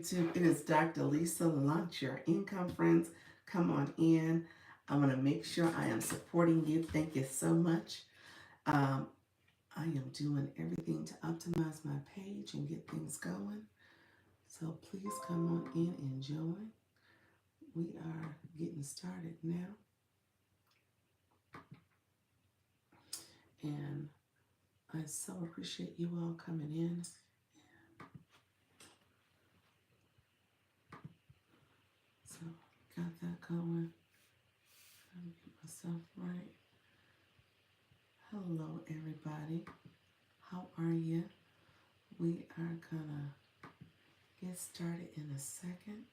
YouTube. It is Dr. Lisa. Launch your income, friends. Come on in. I want to make sure I am supporting you. Thank you so much. Um, I am doing everything to optimize my page and get things going. So please come on in and join. We are getting started now. And I so appreciate you all coming in. So got that going. Trying to get myself right. Hello, everybody. How are you? We are gonna get started in a second.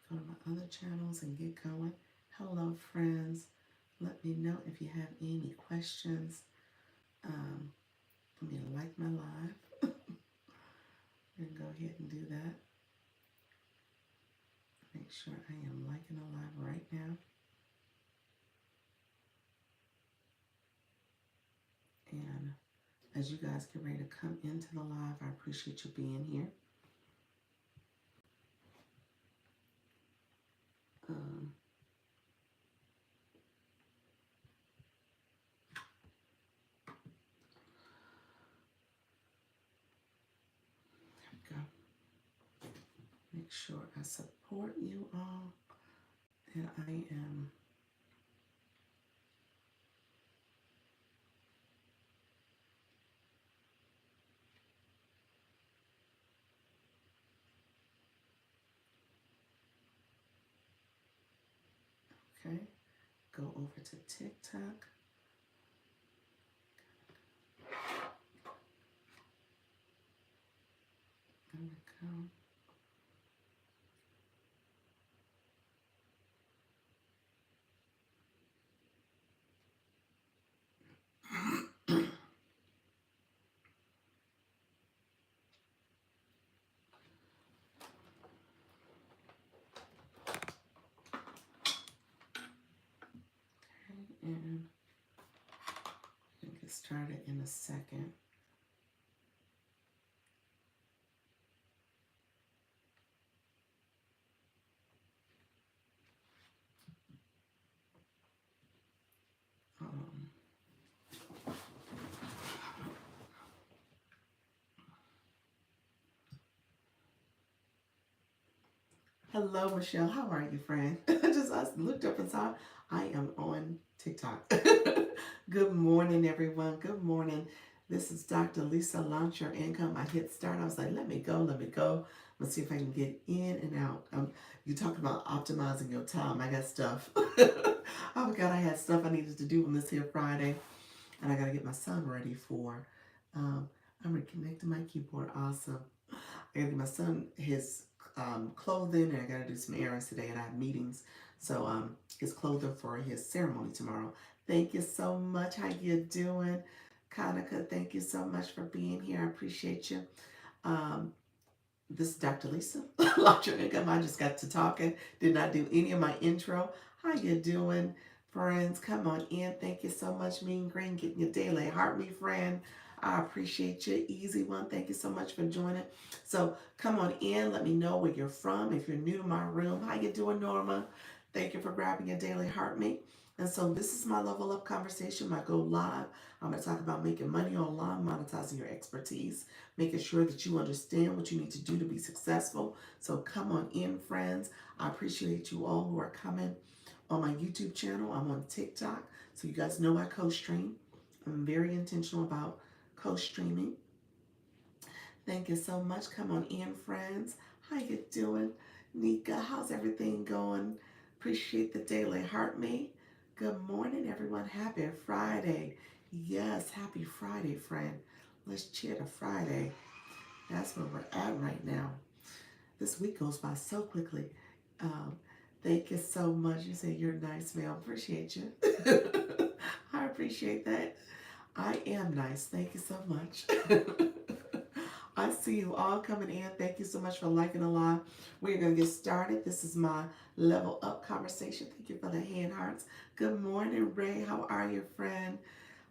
Go to my other channels and get going. Hello, friends. Let me know if you have any questions. Let me like my live. And go ahead and do that. Make sure I am liking the live right now. And as you guys get ready to come into the live, I appreciate you being here. Um, there we go. Make sure I support you all. And I am okay. Go over to TikTok. There we go. And we'll get started in a second. Um, Hello, Michelle. How are you, friend? I looked up and saw I am on TikTok. Good morning, everyone. Good morning. This is Dr. Lisa. Launch Your Income. I hit start. I was like, let me go, let me go. Let's see if I can get in and out. You talked about optimizing your time. I got stuff. I forgot I had stuff I needed to do on this here Friday. And I got to get my son ready for. I'm reconnecting my keyboard. Awesome. I got to get my son his clothing, and I got to do some errands today, and I have meetings. So his clothing for his ceremony tomorrow. Thank you so much. How you doing, Kanika? Thank you so much for being here. I appreciate you. Um, this is Dr. Lisa. Launch Your Income. I just got to talking. Did not do any of my intro. How you doing, friends? Come on in. Thank you so much, Mean Green, getting your daily heart, me friend. I appreciate you. Easy one. Thank you so much for joining. So come on in. Let me know where you're from. If you're new to my room, how you doing, Norma? Thank you for grabbing your daily heart, mate. And so this is my level up conversation, my go live. I'm going to talk about making money online, monetizing your expertise, making sure that you understand what you need to do to be successful. So come on in, friends. I appreciate you all who are coming on my YouTube channel. I'm on TikTok, so you guys know I co-stream. I'm very intentional about co-streaming. Thank you so much. Come on in, friends. How you doing? Nika, how's everything going? Appreciate the daily heart, mate. Good morning, everyone. Happy Friday. Yes, happy Friday, friend. Let's cheer to Friday. That's where we're at right now. This week goes by so quickly. Um, Thank you so much. You say you're nice, ma'am. Appreciate you. I appreciate that. I am nice. Thank you so much. I see you all coming in. Thank you so much for liking the live. We're going to get started. This is my level up conversation. Thank you for the hand hearts. Good morning, Ray. How are you, friend?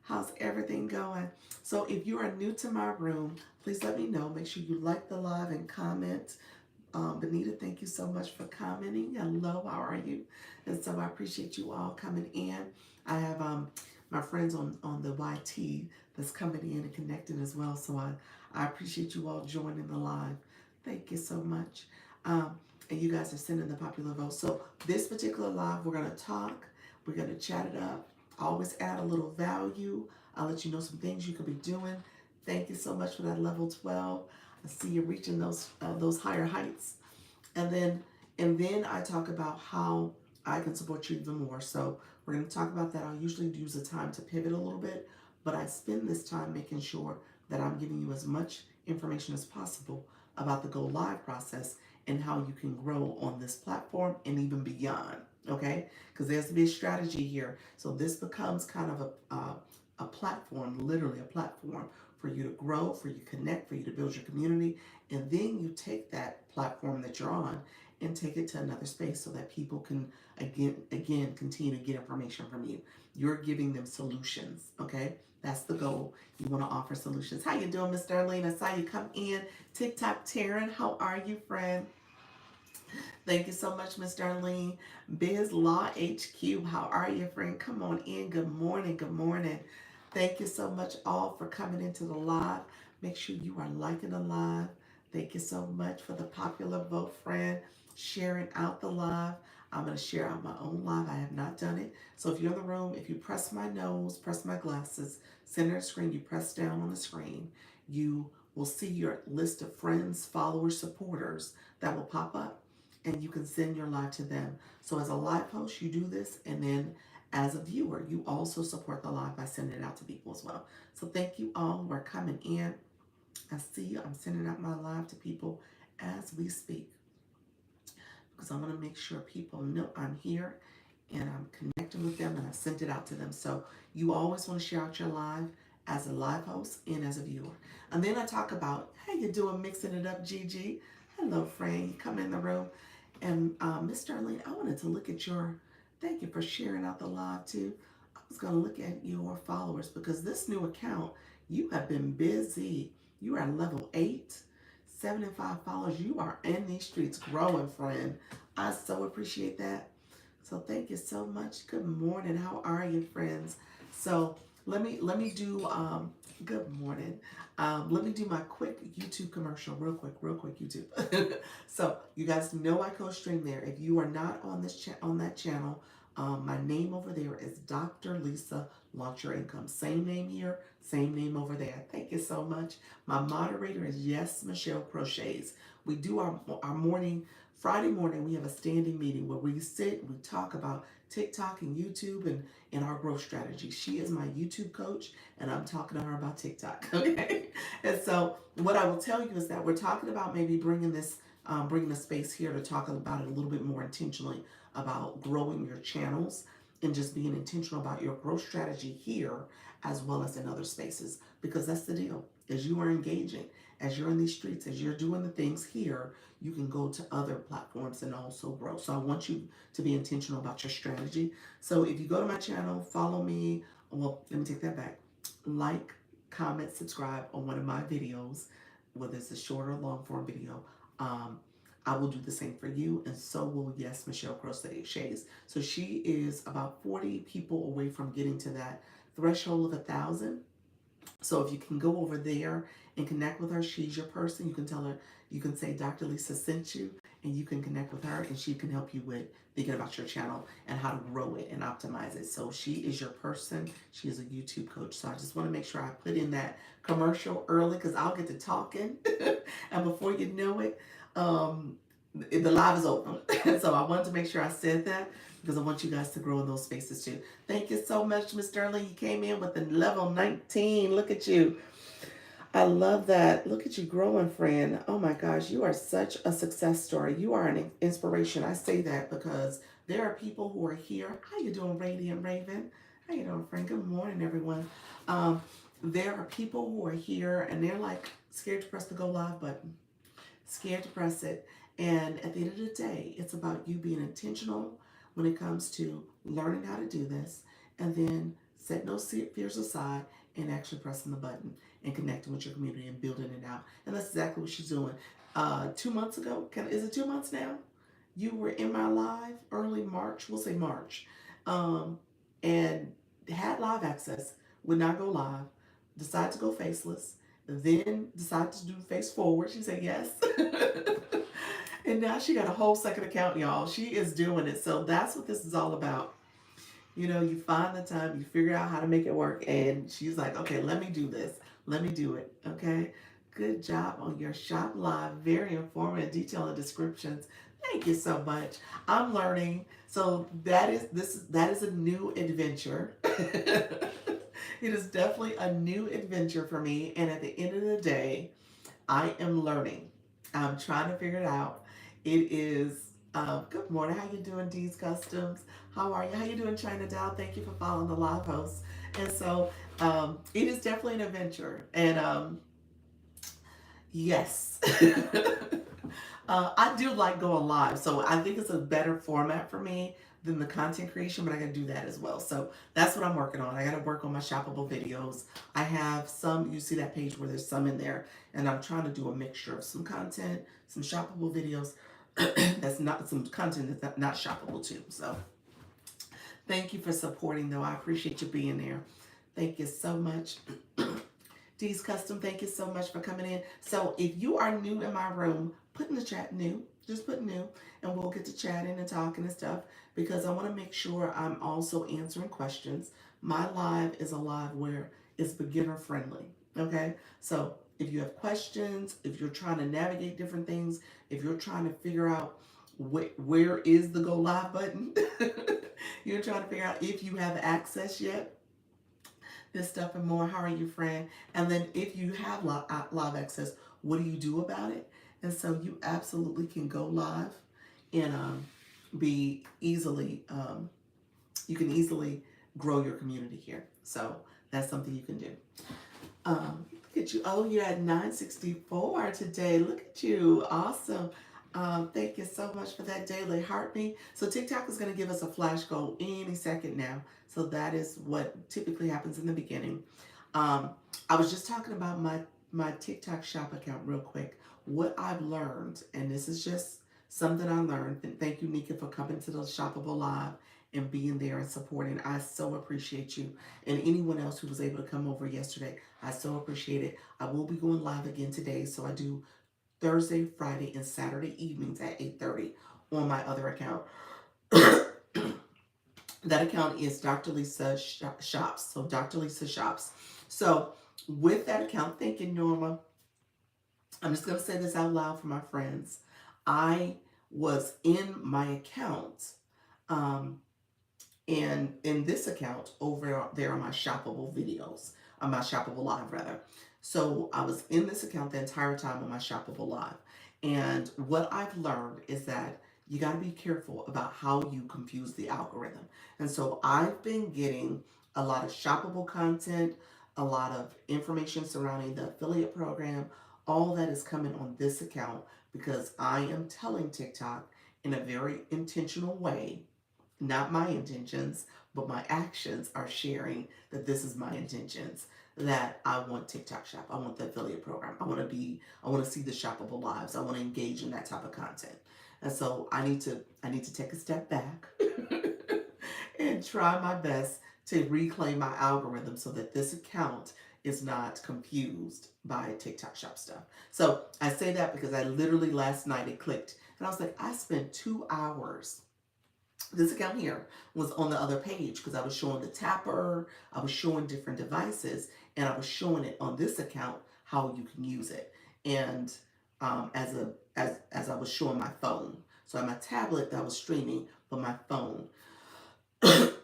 How's everything going? So if you are new to my room, please let me know. Make sure you like the live and comment. Benita, thank you so much for commenting. Hello, how are you? And so I appreciate you all coming in. I have my friends on the YT that's coming in and connecting as well. So I appreciate you all joining the live. Thank you so much. And you guys are sending the popular vote. So this particular live, we're gonna talk. We're gonna chat it up. I always add a little value. I'll let you know some things you could be doing. Thank you so much for that level 12. I see you reaching those higher heights. And then I talk about how I can support you even more. So we're going to talk about that. I'll usually use the time to pivot a little bit, but I spend this time making sure that I'm giving you as much information as possible about the Go Live process and how you can grow on this platform and even beyond. Okay, because there's to be a strategy here. So this becomes kind of a platform, literally a platform for you to grow, for you to connect, for you to build your community, and then you take that platform that you're on and take it to another space so that people can again continue to get information from you. You're giving them solutions. Okay, that's the goal. You want to offer solutions. How you doing, Miss Darlene? I saw you come in. TikTok Taryn, how are you, friend? Thank you so much, Miss Darlene. Biz Law HQ, how are you, friend? Come on in. Good morning. Good morning. Thank you so much all for coming into the live. Make sure you are liking the live. Thank you so much for the popular vote, friend. Sharing out the live. I'm going to share out my own live. I have not done it. So if you're in the room, if you press my nose, press my glasses, center the screen, you press down on the screen, you will see your list of friends, followers, supporters that will pop up, and you can send your live to them. So as a live host, you do this, and then as a viewer, you also support the live by sending it out to people as well. So thank you all who are coming in. I see you. I'm sending out my live to people as we speak because I want to make sure people know I'm here and I'm connecting with them, and I sent it out to them. So you always want to share out your live as a live host and as a viewer. And then I talk about how you doing, mixing it up, Gigi. Hello, friend. You come in the room. And Miss Darlene, I wanted to look at thank you for sharing out the live too. I was going to look at your followers because this new account, you have been busy. You are level 8, 75 followers. You are in these streets growing, friend. I so appreciate that. So thank you so much. Good morning. How are you, friends? So let me do good morning. Let me do my quick YouTube commercial, real quick YouTube. So you guys know I co-stream there. If you are not on this on that channel, my name over there is Dr. Lisa Launch Your Income. Same name here, same name over there. Thank you so much. My moderator is Yes Michelle Crochets. We do our morning. Friday morning, we have a standing meeting where we sit and we talk about TikTok and YouTube and our growth strategy. She is my YouTube coach, and I'm talking to her about TikTok. Okay, and so what I will tell you is that we're talking about maybe bringing a space here to talk about it a little bit more intentionally about growing your channels and just being intentional about your growth strategy here as well as in other spaces, because that's the deal. As you are engaging, as you're in these streets, as you're doing the things here, you can go to other platforms and also grow. So I want you to be intentional about your strategy. So if you go to my channel, follow me. Well, let me take that back. Like, comment, subscribe on one of my videos, whether it's a short or long form video. I will do the same for you, and so will Yes Michelle Crochets. So she is about 40 people away from getting to that threshold of 1,000. So if you can go over there and connect with her, she's your person. You can tell her, you can say Dr. Lisa sent you, and you can connect with her, and she can help you with thinking about your channel and how to grow it and optimize it. So she is your person. She is a YouTube coach. So I just want to make sure I put in that commercial early because I'll get to talking. And before you know it, the live is open. So I wanted to make sure I said that because I want you guys to grow in those spaces too. Thank you so much, Miss Sterling. You came in with a level 19. Look at you. I love that. Look at you growing, friend. Oh my gosh, you are such a success story. You are an inspiration. I say that because there are people who are here. How you doing, Radiant Raven? How you doing, friend? Good morning, everyone. There are people who are here and they're like scared to press the go live button, scared to press it. And at the end of the day, it's about you being intentional when it comes to learning how to do this, and then setting those fears aside and actually pressing the button and connecting with your community and building it out. And that's exactly what she's doing. 2 months ago. Is it 2 months now? You were in my live early March. We'll say March, and had live access. Would not go live. Decided to go faceless. Then decided to do face forward. She said yes. And now she got a whole second account, y'all. She is doing it. So that's what this is all about. You find the time, you figure out how to make it work, and she's like, okay, let me do this. Let me do it. Okay. Good job on your shop live. Very informative, detailed descriptions. Thank you so much. I'm learning. So that is a new adventure. It is definitely a new adventure for me. And at the end of the day, I am learning. I'm trying to figure it out. It is good morning. How you doing, D's Customs? How are you? How you doing, China Dow? Thank you for following the live host. And so it is definitely an adventure. And yes. I do like going live, so I think it's a better format for me than the content creation, but I gotta do that as well. So that's what I'm working on. I gotta work on my shoppable videos. I have some, you see that page where there's some in there, and I'm trying to do a mixture of some content, some shoppable videos, that's not some content that's not shoppable too. So thank you for supporting though. I appreciate you being there. Thank you so much. D's Custom, thank you so much for coming in. So if you are new in my room, put in the chat new. Just put new, and we'll get to chatting and talking and stuff, because I want to make sure I'm also answering questions. My live is a live where it's beginner friendly. Okay? So if you have questions, if you're trying to navigate different things, if you're trying to figure out where is the go live button, you're trying to figure out if you have access yet, this stuff and more. How are you, friend? And then if you have live access, what do you do about it? And so you absolutely can go live and be easily, you can easily grow your community here. So that's something you can do. Look at you. Oh, you're at 964 today. Look at you. Awesome. Thank you so much for that daily heartbeat. So TikTok is going to give us a flash goal any second now. So that is what typically happens in the beginning. I was just talking about my TikTok shop account real quick. What I've learned, and this is just something I learned. And thank you, Nika, for coming to the Shoppable Live and being there and supporting. I so appreciate you. And anyone else who was able to come over yesterday, I so appreciate it. I will be going live again today. So I do Thursday, Friday, and Saturday evenings at 8:30 on my other account. That account is Dr. Lisa Shops. So Dr. Lisa Shops. So with that account, thank you, Norma. I'm just going to say this out loud for my friends. I was in my account, and in this account over there are my shoppable videos, on my shoppable live rather. So I was in this account the entire time on my shoppable live. And what I've learned is that you got to be careful about how you confuse the algorithm. And so I've been getting a lot of shoppable content, a lot of information surrounding the affiliate program. All that is coming on this account because I am telling TikTok in a very intentional way, not my intentions, but my actions are sharing that this is my intentions, that I want TikTok Shop. I want the affiliate program. I want to see the shoppable lives. I want to engage in that type of content. And so I need to take a step back and try my best to reclaim my algorithm so that this account is not confused by TikTok Shop stuff. So I say that because I literally last night it clicked and I was like, I spent 2 hours. This account here was on the other page because I was showing the tapper, I was showing different devices, and I was showing it on this account how you can use it. And as I was showing my phone. So on my tablet that was streaming, but my phone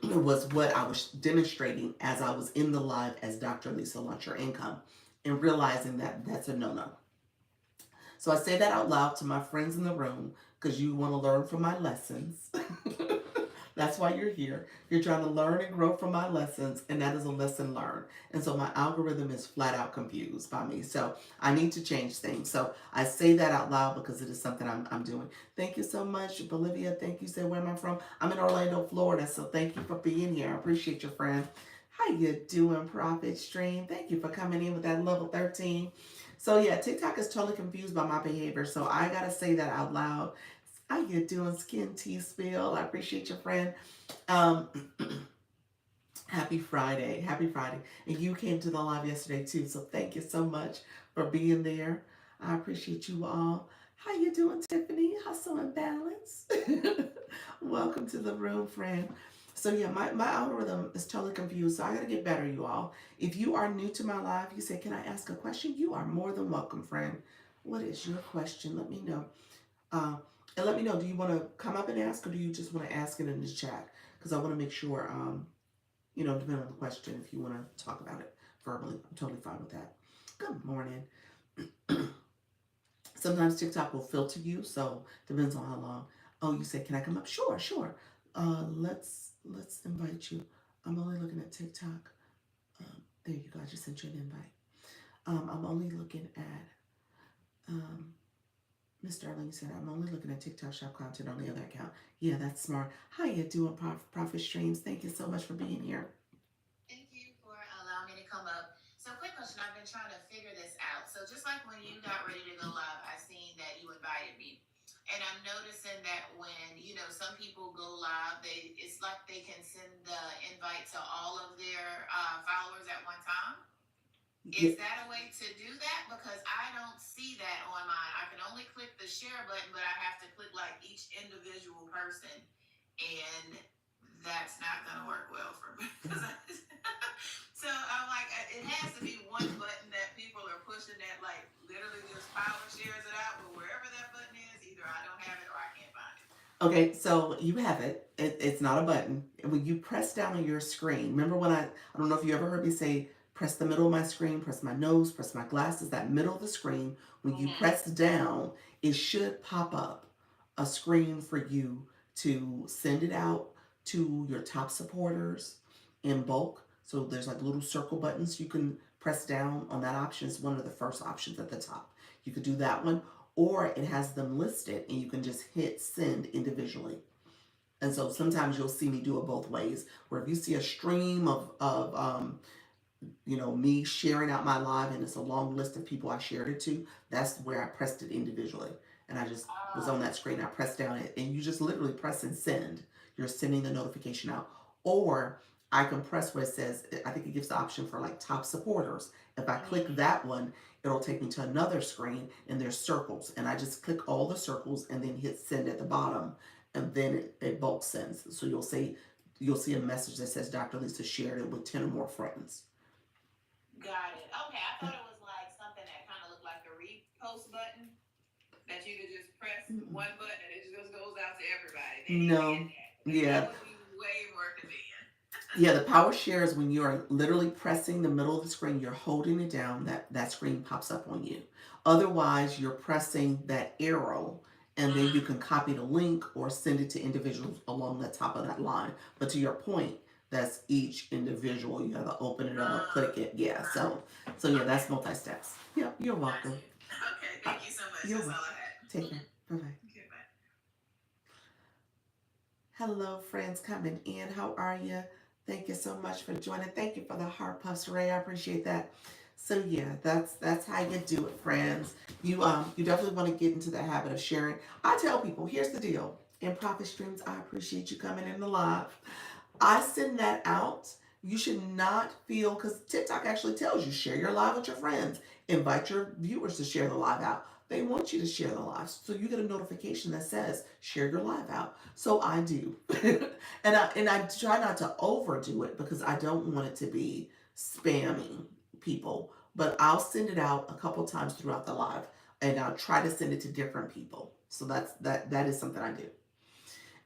was what I was demonstrating as I was in the live as Dr. Lisa Launch Your Income, and realizing that that's a no-no. So I say that out loud to my friends in the room because you want to learn from my lessons. That's why you're here. You're trying to learn and grow from my lessons, and that is a lesson learned. And so my algorithm is flat out confused by me. So I need to change things. So I say that out loud because it is something I'm doing. Thank you so much, Bolivia. Thank you. Say, where am I from? I'm in Orlando, Florida. So thank you for being here. I appreciate your friend. How you doing, Prophet Stream? Thank you for coming in with that level 13. So yeah, TikTok is totally confused by my behavior. So I gotta say that out loud. How you doing, Skin Tea Spill? I appreciate your friend. Um, Happy Friday. Happy Friday. And you came to the live yesterday too. So thank you so much for being there. I appreciate you all. How you doing, Tiffany? Hustle and balance. Welcome to the room, friend. So yeah, my algorithm is totally confused. So I gotta get better, you all. If you are new to my live, you say, can I ask a question? You are more than welcome, friend. What is your question? Let me know. Uh, and let me know, do you want to come up and ask or do you just want to ask it in the chat? Because I want to make sure depending on the question, if you want to talk about it verbally, I'm totally fine with that. Good morning. Sometimes TikTok will filter you, so depends on how long. Oh, you said, can I come up? Sure, sure. Let's invite you. I'm only looking at TikTok. There you go. I just sent you an invite. I'm only looking at Miss Darling said, I'm only looking at TikTok shop content on the other account. Yeah, that's smart. How you doing, Profit Streams? Thank you so much for being here. Thank you for allowing me to come up. So, quick question. I've been trying to figure this out. So, just like when you got ready to go live, I seen that you invited me. And I'm noticing that when, some people go live, it's like they can send the invite to all of their followers at one time. Yeah. Is that a way to do that? Because I don't see that on mine. I can only click the share button, but I have to click like each individual person. And that's not going to work well for me. So I'm like, it has to be one button that people are pushing that like literally just power shares it out. But wherever that button is, either I don't have it or I can't find it. Okay, so you have it. It's not a button. When you press down on your screen, remember when I don't know if you ever heard me say, press the middle of my screen, press my nose, press my glasses, that middle of the screen. When you Mm-hmm. press down, it should pop up a screen for you to send it out to your top supporters in bulk. So there's like little circle buttons you can press down on that option. It's one of the first options at the top. You could do that one, or it has them listed and you can just hit send individually. And so sometimes you'll see me do it both ways. Where if you see a stream of me sharing out my live and it's a long list of people I shared it to, that's where I pressed it individually. And I just was on that screen. I pressed down it and you just literally press and send. You're sending the notification out. Or I can press where it says, I think it gives the option for like top supporters. If I click that one, it'll take me to another screen and there's circles. And I just click all the circles and then hit send at the bottom. And then it bulk sends. So you'll see a message that says Dr. Lisa shared it with 10 or more friends. Got it. Okay, I thought it was like something that kind of looked like the repost button that you could just press one button and it just goes out to everybody. They didn't add No. that because that Yeah. would be way more convenient. Yeah, the power share is when you are literally pressing the middle of the screen, you're holding it down, that screen pops up on you. Otherwise, you're pressing that arrow and then you Mm. can copy the link or send it to individuals along the top of that line. But to your point, that's each individual. You have to open it up, click it. Yeah, so yeah, Okay, that's multi-steps. Yeah, you're got welcome. you. Okay, thank you so much. You're That's welcome. all I had. Take care. Bye bye. Okay, bye. Hello, friends coming in. How are you? Thank you so much for joining. Thank you for the heart puffs, Ray. I appreciate that. So yeah, that's how you do it, friends. You definitely want to get into the habit of sharing. I tell people, here's the deal. In Profit Streams, I appreciate you coming in the live. I send that out. You should not feel, because TikTok actually tells you share your live with your friends. Invite your viewers to share the live out. They want you to share the live. So you get a notification that says share your live out. So I do. and I try not to overdo it because I don't want it to be spamming people. But I'll send it out a couple times throughout the live and I'll try to send it to different people. So that is something I do.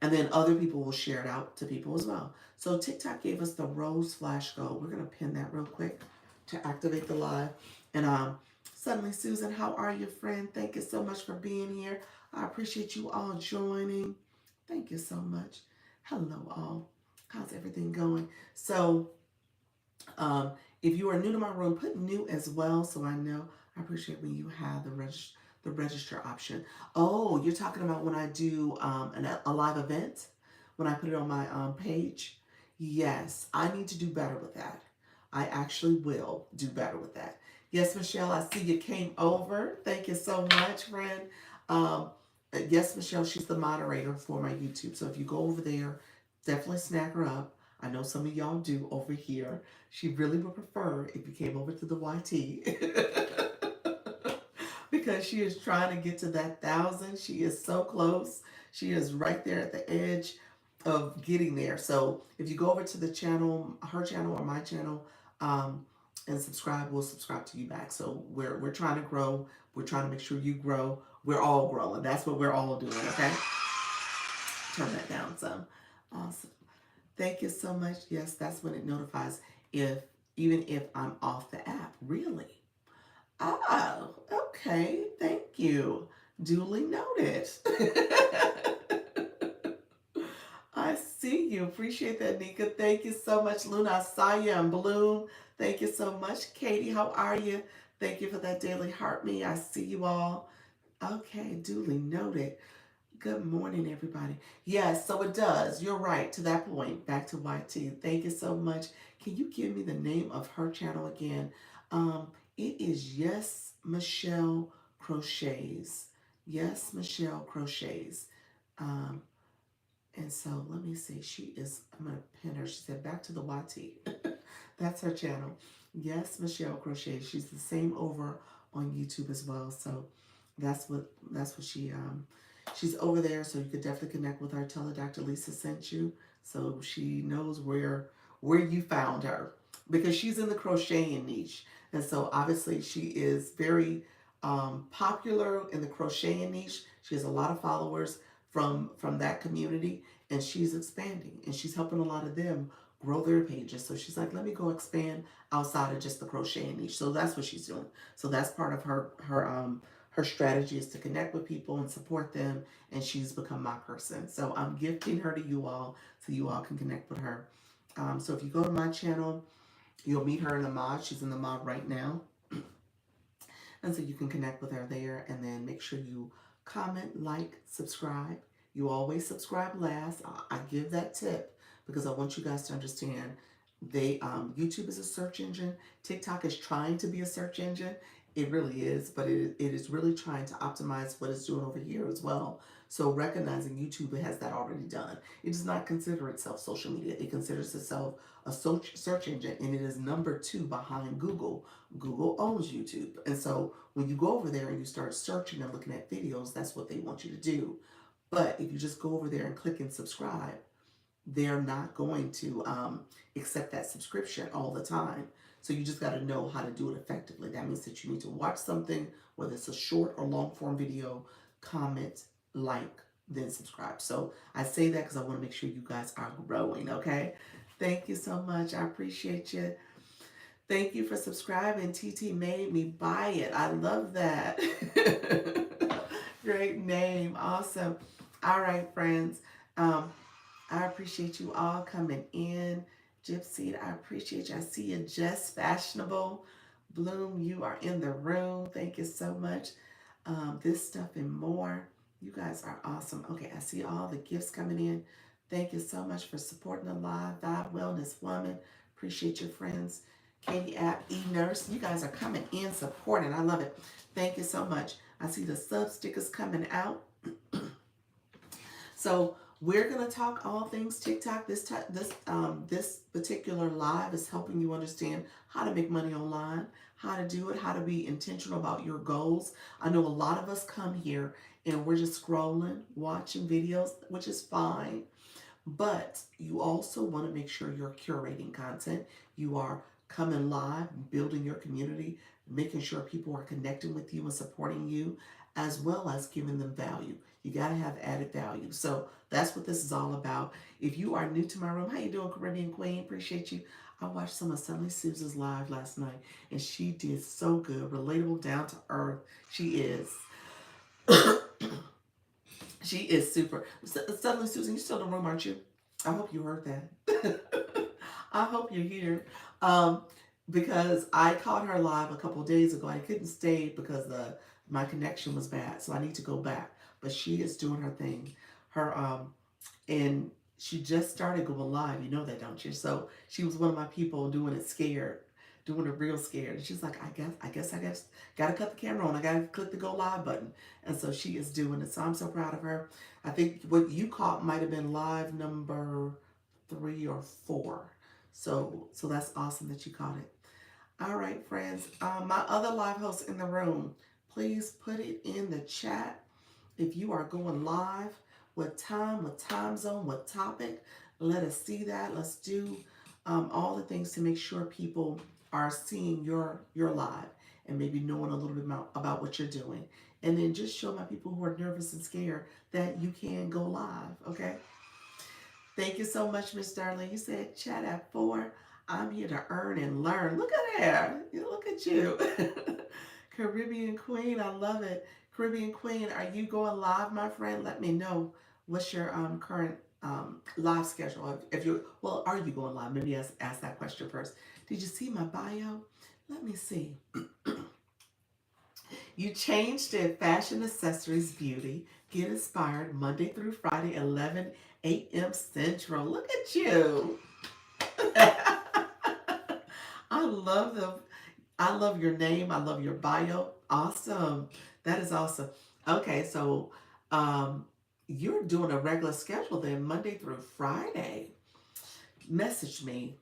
And then other people will share it out to people as well. So TikTok gave us the Rose Flash Gold. We're gonna pin that real quick to activate the live. And suddenly, Susan, how are you, friend? Thank you so much for being here. I appreciate you all joining. Thank you so much. Hello, all. How's everything going? So, um, if you are new to my room, put new as well so I know. I appreciate when you have the register option. Oh, you're talking about when I do a live event, when I put it on my page. Yes, I need to do better with that. I actually will do better with that. Yes, Michelle, I see you came over. Thank you so much, friend. Um, yes, Michelle, she's the moderator for my YouTube. So if you go over there, definitely snack her up. I know some of y'all do over here. She really would prefer if you came over to the YT because she is trying to get to that 1,000. She is so close. She is right there at the edge of getting there. So if you go over to the channel, her channel or my channel, um, and subscribe, we'll subscribe to you back. So we're trying to grow. We're trying to make sure you grow. We're all growing. That's what we're all doing. Okay. Turn that down some. Awesome. Thank you so much. Yes, that's when it notifies if even if I'm off the app. Really? Oh, okay. Thank you. Duly noted. I see you. Appreciate that, Nika. Thank you so much, Luna. I saw you and Bloom. Thank you so much. Katie, how are you? Thank you for that daily heart me. I see you all. Okay, duly noted. Good morning, everybody. Yes, so it does. You're right. To that point, back to YT. Thank you so much. Can you give me the name of her channel again? It is Yes Michelle Crochets. Yes Michelle Crochets. Um, and so let me see. She is, I'm going to pin her. She said, back to the YT. That's her channel. Yes, Michelle Crochet. She's the same over on YouTube as well. So that's what she's over there. So you could definitely connect with her. Tell her Dr. Lisa sent you. So she knows where you found her. Because she's in the crocheting niche. And so obviously she is very popular in the crocheting niche. She has a lot of followers from that community, and she's expanding and she's helping a lot of them grow their pages. So she's like, let me go expand outside of just the crocheting niche. So that's what she's doing. So that's part of her strategy, is to connect with people and support them, and she's become my person. So I'm gifting her to you all so you all can connect with her. So if you go to my channel, you'll meet her in the mod. She's in the mod right now. And so you can connect with her there, and then make sure you comment, like, subscribe. You always subscribe last. I give that tip because I want you guys to understand YouTube is a search engine. TikTok is trying to be a search engine. It really is, but it is really trying to optimize what it's doing over here as well. So recognizing YouTube has that already done. It does not consider itself social media. It considers itself a search engine, and it is number 2 behind Google. Google owns YouTube. And so when you go over there and you start searching and looking at videos, that's what they want you to do. But if you just go over there and click and subscribe, they're not going to accept that subscription all the time. So you just got to know how to do it effectively. That means that you need to watch something, whether it's a short or long form video, comment, like, then subscribe. So I say that because I want to make sure you guys are growing, okay? Thank you so much. I appreciate you. Thank you for subscribing. TT made me buy it. I love that. Great name. Awesome. All right, friends. I appreciate you all coming in. Gypsy, I appreciate you. I see you, Just Fashionable. Bloom, you are in the room. Thank you so much. This stuff and more. You guys are awesome. Okay, I see all the gifts coming in. Thank you so much for supporting the live. Vibe Wellness Woman. Appreciate your friends. Katie App, E-Nurse. You guys are coming in supporting. I love it. Thank you so much. I see the sub stickers coming out. So we're gonna talk all things TikTok. This particular live is helping you understand how to make money online, how to do it, how to be intentional about your goals. I know a lot of us come here and we're just scrolling, watching videos, which is fine. But you also want to make sure you're curating content. You are coming live, building your community, making sure people are connecting with you and supporting you, as well as giving them value. You got to have added value. So that's what this is all about. If you are new to my room, how you doing, Caribbean Queen? Appreciate you. I watched some of Suddenly Susan's live last night, and she did so good. Relatable, down to earth. She is. She is super. Suddenly Susan, you still in the room, aren't you? I hope you heard that. I hope you're here. Because I caught her live a couple of days ago. I couldn't stay because my connection was bad, so I need to go back. But she is doing her thing. And she just started going live. You know that, don't you? So she was one of my people doing it scared, doing it real scared. And she's like, I guess gotta cut the camera on. I gotta click the go live button. And so she is doing it. So I'm so proud of her. I think what you caught might have been live number 3 or 4. So that's awesome that you caught it. All right, friends. My other live hosts in the room, please put it in the chat if you are going live. What time zone, what topic. Let us see that. Let's do all the things to make sure people are seeing your live and maybe knowing a little bit about what you're doing. And then just show my people who are nervous and scared that you can go live, okay? Thank you so much, Miss Darlene. You said chat at 4. I'm here to earn and learn. Look at there. Look at you. Caribbean Queen, I love it. Caribbean Queen, are you going live, my friend? Let me know. What's your current live schedule? If you are you going live? Maybe ask that question first. Did you see my bio? Let me see. You changed it. Fashion, accessories, beauty. Get inspired Monday through Friday, 11 a.m. Central. Look at you. I love your name. I love your bio. Awesome. That is awesome. Okay, so you're doing a regular schedule then, Monday through Friday. Message me.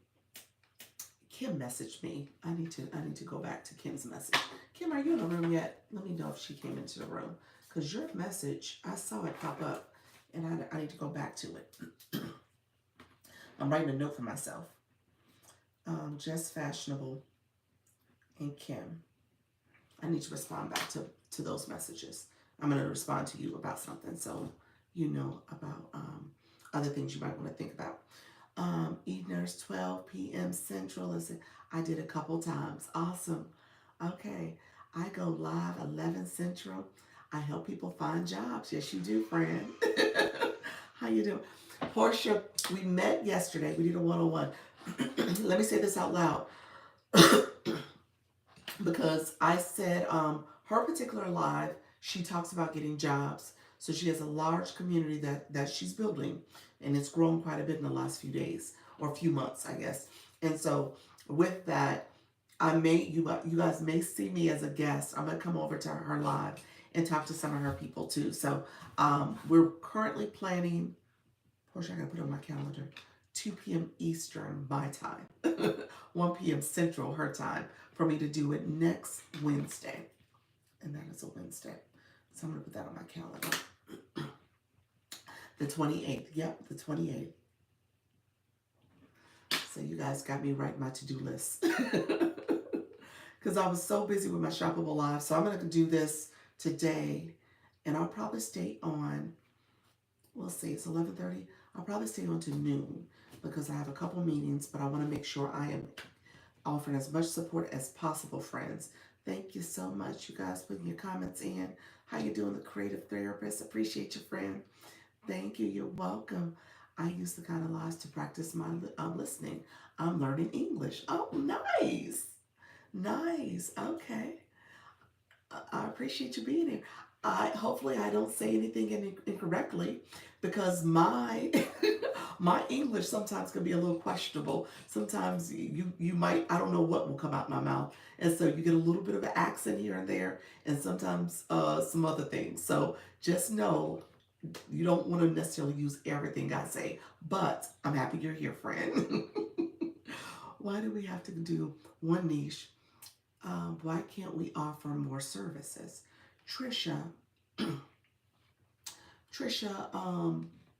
Kim messaged me. I need to go back to Kim's message. Kim, are you in the room yet? Let me know if she came into the room. Because your message, I saw it pop up, and I need to go back to it. I'm writing a note for myself. Just Fashionable and Kim. I need to respond back to those messages. I'm going to respond to you about something, so you know about other things you might want to think about. Eveners, 12 p.m. Central. Listen, I did a couple times. Awesome. Okay. I go live 11 Central. I help people find jobs. Yes, you do, friend. How you doing? Portia, we met yesterday. We did a one-on-one. Let me say this out loud. Because I said her particular live, she talks about getting jobs. So she has a large community that she's building, and it's grown quite a bit in the last few days or few months, I guess. And so with that, you guys may see me as a guest. I'm gonna come over to her live and talk to some of her people too. So we're currently planning. Portia, I gotta put it on my calendar. 2 p.m. Eastern, my time, 1 p.m. Central, her time, for me to do it next Wednesday. And that is a Wednesday. So I'm going to put that on my calendar. The 28th. Yep, the 28th. So you guys got me writing my to-do list. Because I was so busy with my Shoppable Live. So I'm going to do this today. And I'll probably stay on, we'll see, it's 11:30. I'll probably stay on to noon because I have a couple meetings, but I want to make sure I am offering as much support as possible, friends. Thank you so much, you guys, putting your comments in. How you doing, the creative therapist? Appreciate you, friend. Thank you. You're welcome. I use the kind of lives to practice my listening. I'm learning English. Oh, nice. Nice. Okay. I appreciate you being here. Hopefully I don't say anything incorrectly, because my my English sometimes can be a little questionable. Sometimes you might, I don't know what will come out my mouth, and so you get a little bit of an accent here and there, and sometimes some other things. So just know you don't want to necessarily use everything I say, but I'm happy you're here, friend. Why do we have to do one niche? Why can't we offer more services? Trisha,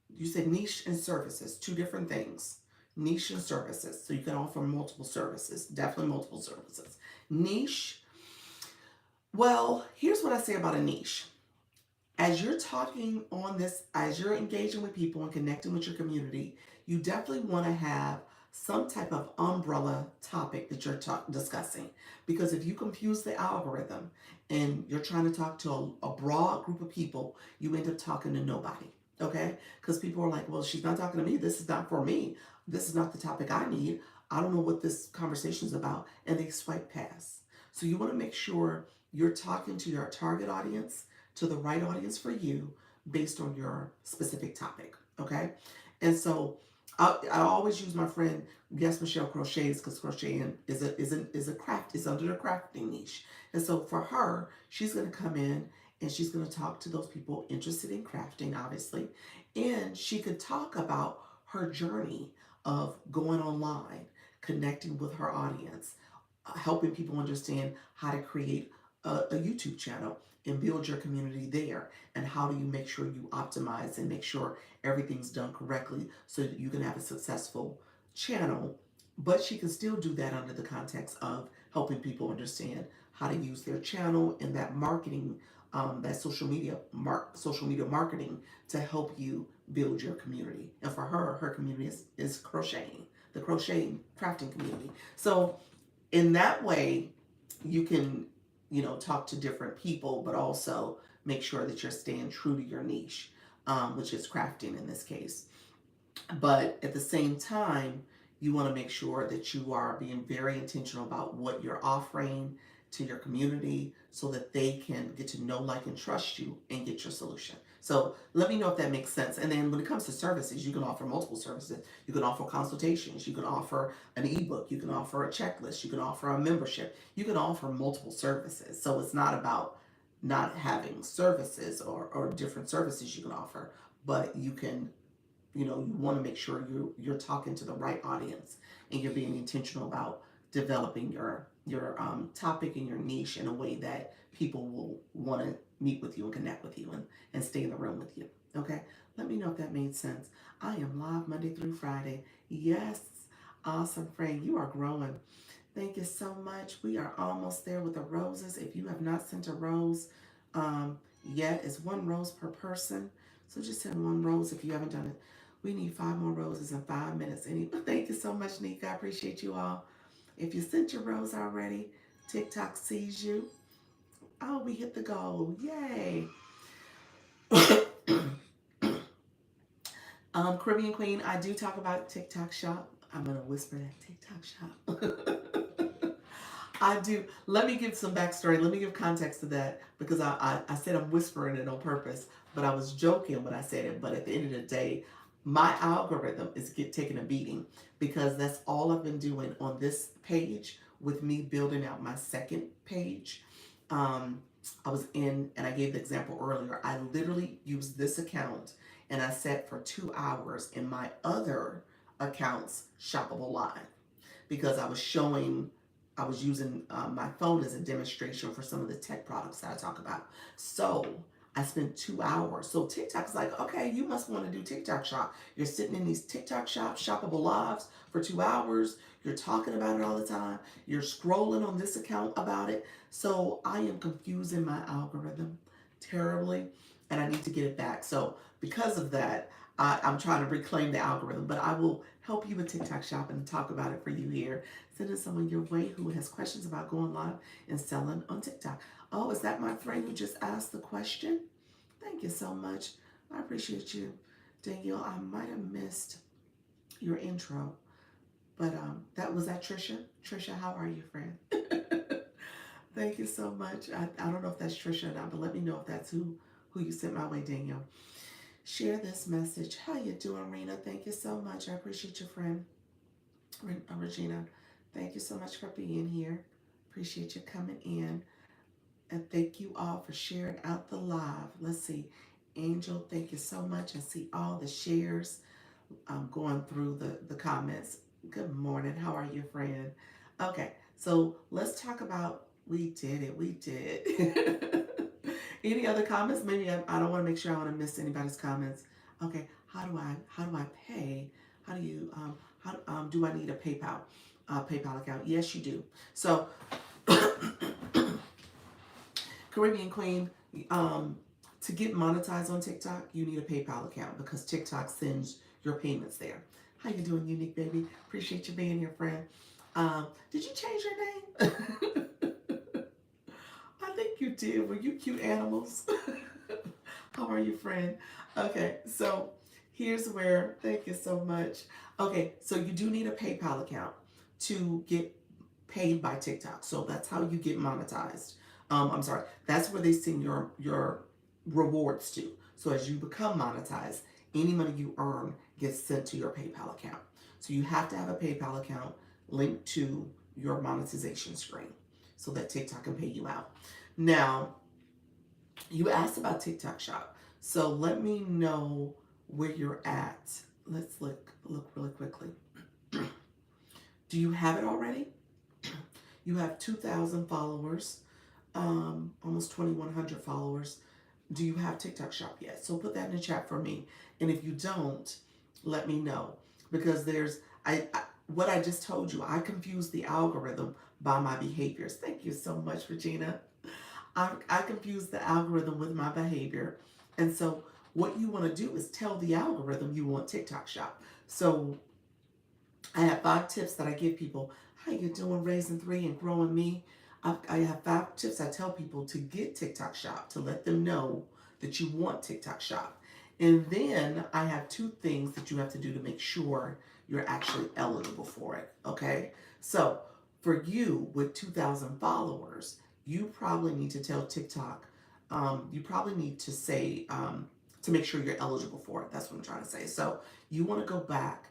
you said niche and services, 2 different things. Niche and services, so you can offer multiple services, definitely multiple services. Niche, well, here's what I say about a niche. As you're talking on this, as you're engaging with people and connecting with your community, you definitely want to have some type of umbrella topic that you're discussing. Because if you confuse the algorithm and you're trying to talk to a broad group of people, you end up talking to nobody, okay? Because people are like, well, she's not talking to me. This is not for me. This is not the topic I need. I don't know what this conversation is about. And they swipe past. So you want to make sure you're talking to your target audience, to the right audience for you, based on your specific topic, okay? And so I always use my friend Yes Michelle Crochets because crocheting is a craft, is under the crafting niche. And so for her, she's going to come in and she's going to talk to those people interested in crafting, obviously, and she could talk about her journey of going online, connecting with her audience, helping people understand how to create a YouTube channel and build your community there. And how do you make sure you optimize and make sure everything's done correctly so that you can have a successful channel. But she can still do that under the context of helping people understand how to use their channel and that marketing, that social media marketing to help you build your community. And for her, her community is crocheting, the crocheting crafting community. So in that way, you can, talk to different people, but also make sure that you're staying true to your niche, which is crafting in this case. But at the same time, you want to make sure that you are being very intentional about what you're offering to your community so that they can get to know, like, and trust you and get your solution. So let me know if that makes sense. And then when it comes to services, you can offer multiple services. You can offer consultations. You can offer an ebook. You can offer a checklist. You can offer a membership. You can offer multiple services. So it's not about not having services or different services you can offer, but you want to make sure you're talking to the right audience and you're being intentional about developing your topic and your niche in a way that people will want to meet with you and connect with you and stay in the room with you. Okay, let me know if that made sense. I am live Monday through Friday. Yes, awesome, Frank, you are growing. Thank you so much. We are almost there with the roses. If you have not sent a rose yet, it's one rose per person, so just send one rose if you haven't done it. We need 5 more roses in 5 minutes. Thank you so much, Nika. I appreciate you all. If you sent your rose already, TikTok sees you. Oh, we hit the goal. Yay. Caribbean Queen, I do talk about TikTok Shop. I'm going to whisper that TikTok Shop. I do. Let me give some backstory. Let me give context to that because I said I'm whispering it on purpose, but I was joking when I said it. But at the end of the day, my algorithm is taking a beating because that's all I've been doing on this page with me building out my second page. I was in, and I gave the example earlier, I literally used this account and I set for 2 hours in my other account's shoppable live because I was using my phone as a demonstration for some of the tech products that I talk about. So I spent 2 hours. So TikTok's like, okay, you must want to do TikTok shop. You're sitting in these TikTok shoppable lives for 2 hours. You're talking about it all the time. You're scrolling on this account about it. So I am confusing my algorithm terribly, and I need to get it back. So because of that, I'm trying to reclaim the algorithm, but I will help you with TikTok shop and talk about it for you here. Sending someone your way who has questions about going live and selling on TikTok. Oh, is that my friend who just asked the question? Thank you so much. I appreciate you, Danielle. I might have missed your intro, but that was that Trisha. Trisha, how are you, friend? Thank you so much. I don't know if that's Trisha or not, but let me know if that's who you sent my way, Danielle. Share this message. How you doing, Rena? Thank you so much. I appreciate your friend, Regina. Thank you so much for being here. Appreciate you coming in. And thank you all for sharing out the live. Let's see. Angel, thank you so much. I see all the shares. I'm going through the comments. Good morning. How are you, friend? Okay, so let's talk about, we did it. We did. Any other comments? Maybe I don't want to make sure I want to miss anybody's comments. Okay, how do I pay? How do you do I need a PayPal account? Yes, you do. So Caribbean Queen, to get monetized on TikTok, you need a PayPal account because TikTok sends your payments there. How you doing, Unique Baby? Appreciate you being here, friend. Did you change your name? I think you did. Were you cute animals? How are you, friend? Okay, so here's where, thank you so much. Okay, so you do need a PayPal account to get paid by TikTok. So that's how you get monetized. I'm sorry, that's where they send your rewards to. So as you become monetized any money you earn gets sent to your PayPal account. So you have to have a PayPal account linked to your monetization screen so that TikTok can pay you out. Now, you asked about TikTok Shop. So let me know where you're at. Let's look really quickly. Do you have it already? You have 2,000 followers, almost 2,100 followers. Do you have TikTok Shop yet? So put that in the chat for me. And if you don't, let me know, because what I just told you, I confused the algorithm by my behaviors. Thank you so much, Regina. I confused the algorithm with my behavior. And so what you want to do is tell the algorithm you want TikTok Shop. So I have 5 tips that I give people. How you doing, raising 3 and growing me? I have 5 tips I tell people to get TikTok Shop, to let them know that you want TikTok Shop. And then I have 2 things that you have to do to make sure you're actually eligible for it. Okay? So for you with 2,000 followers, you probably need to tell TikTok, you probably need to say, to make sure you're eligible for it. That's what I'm trying to say. So you want to go back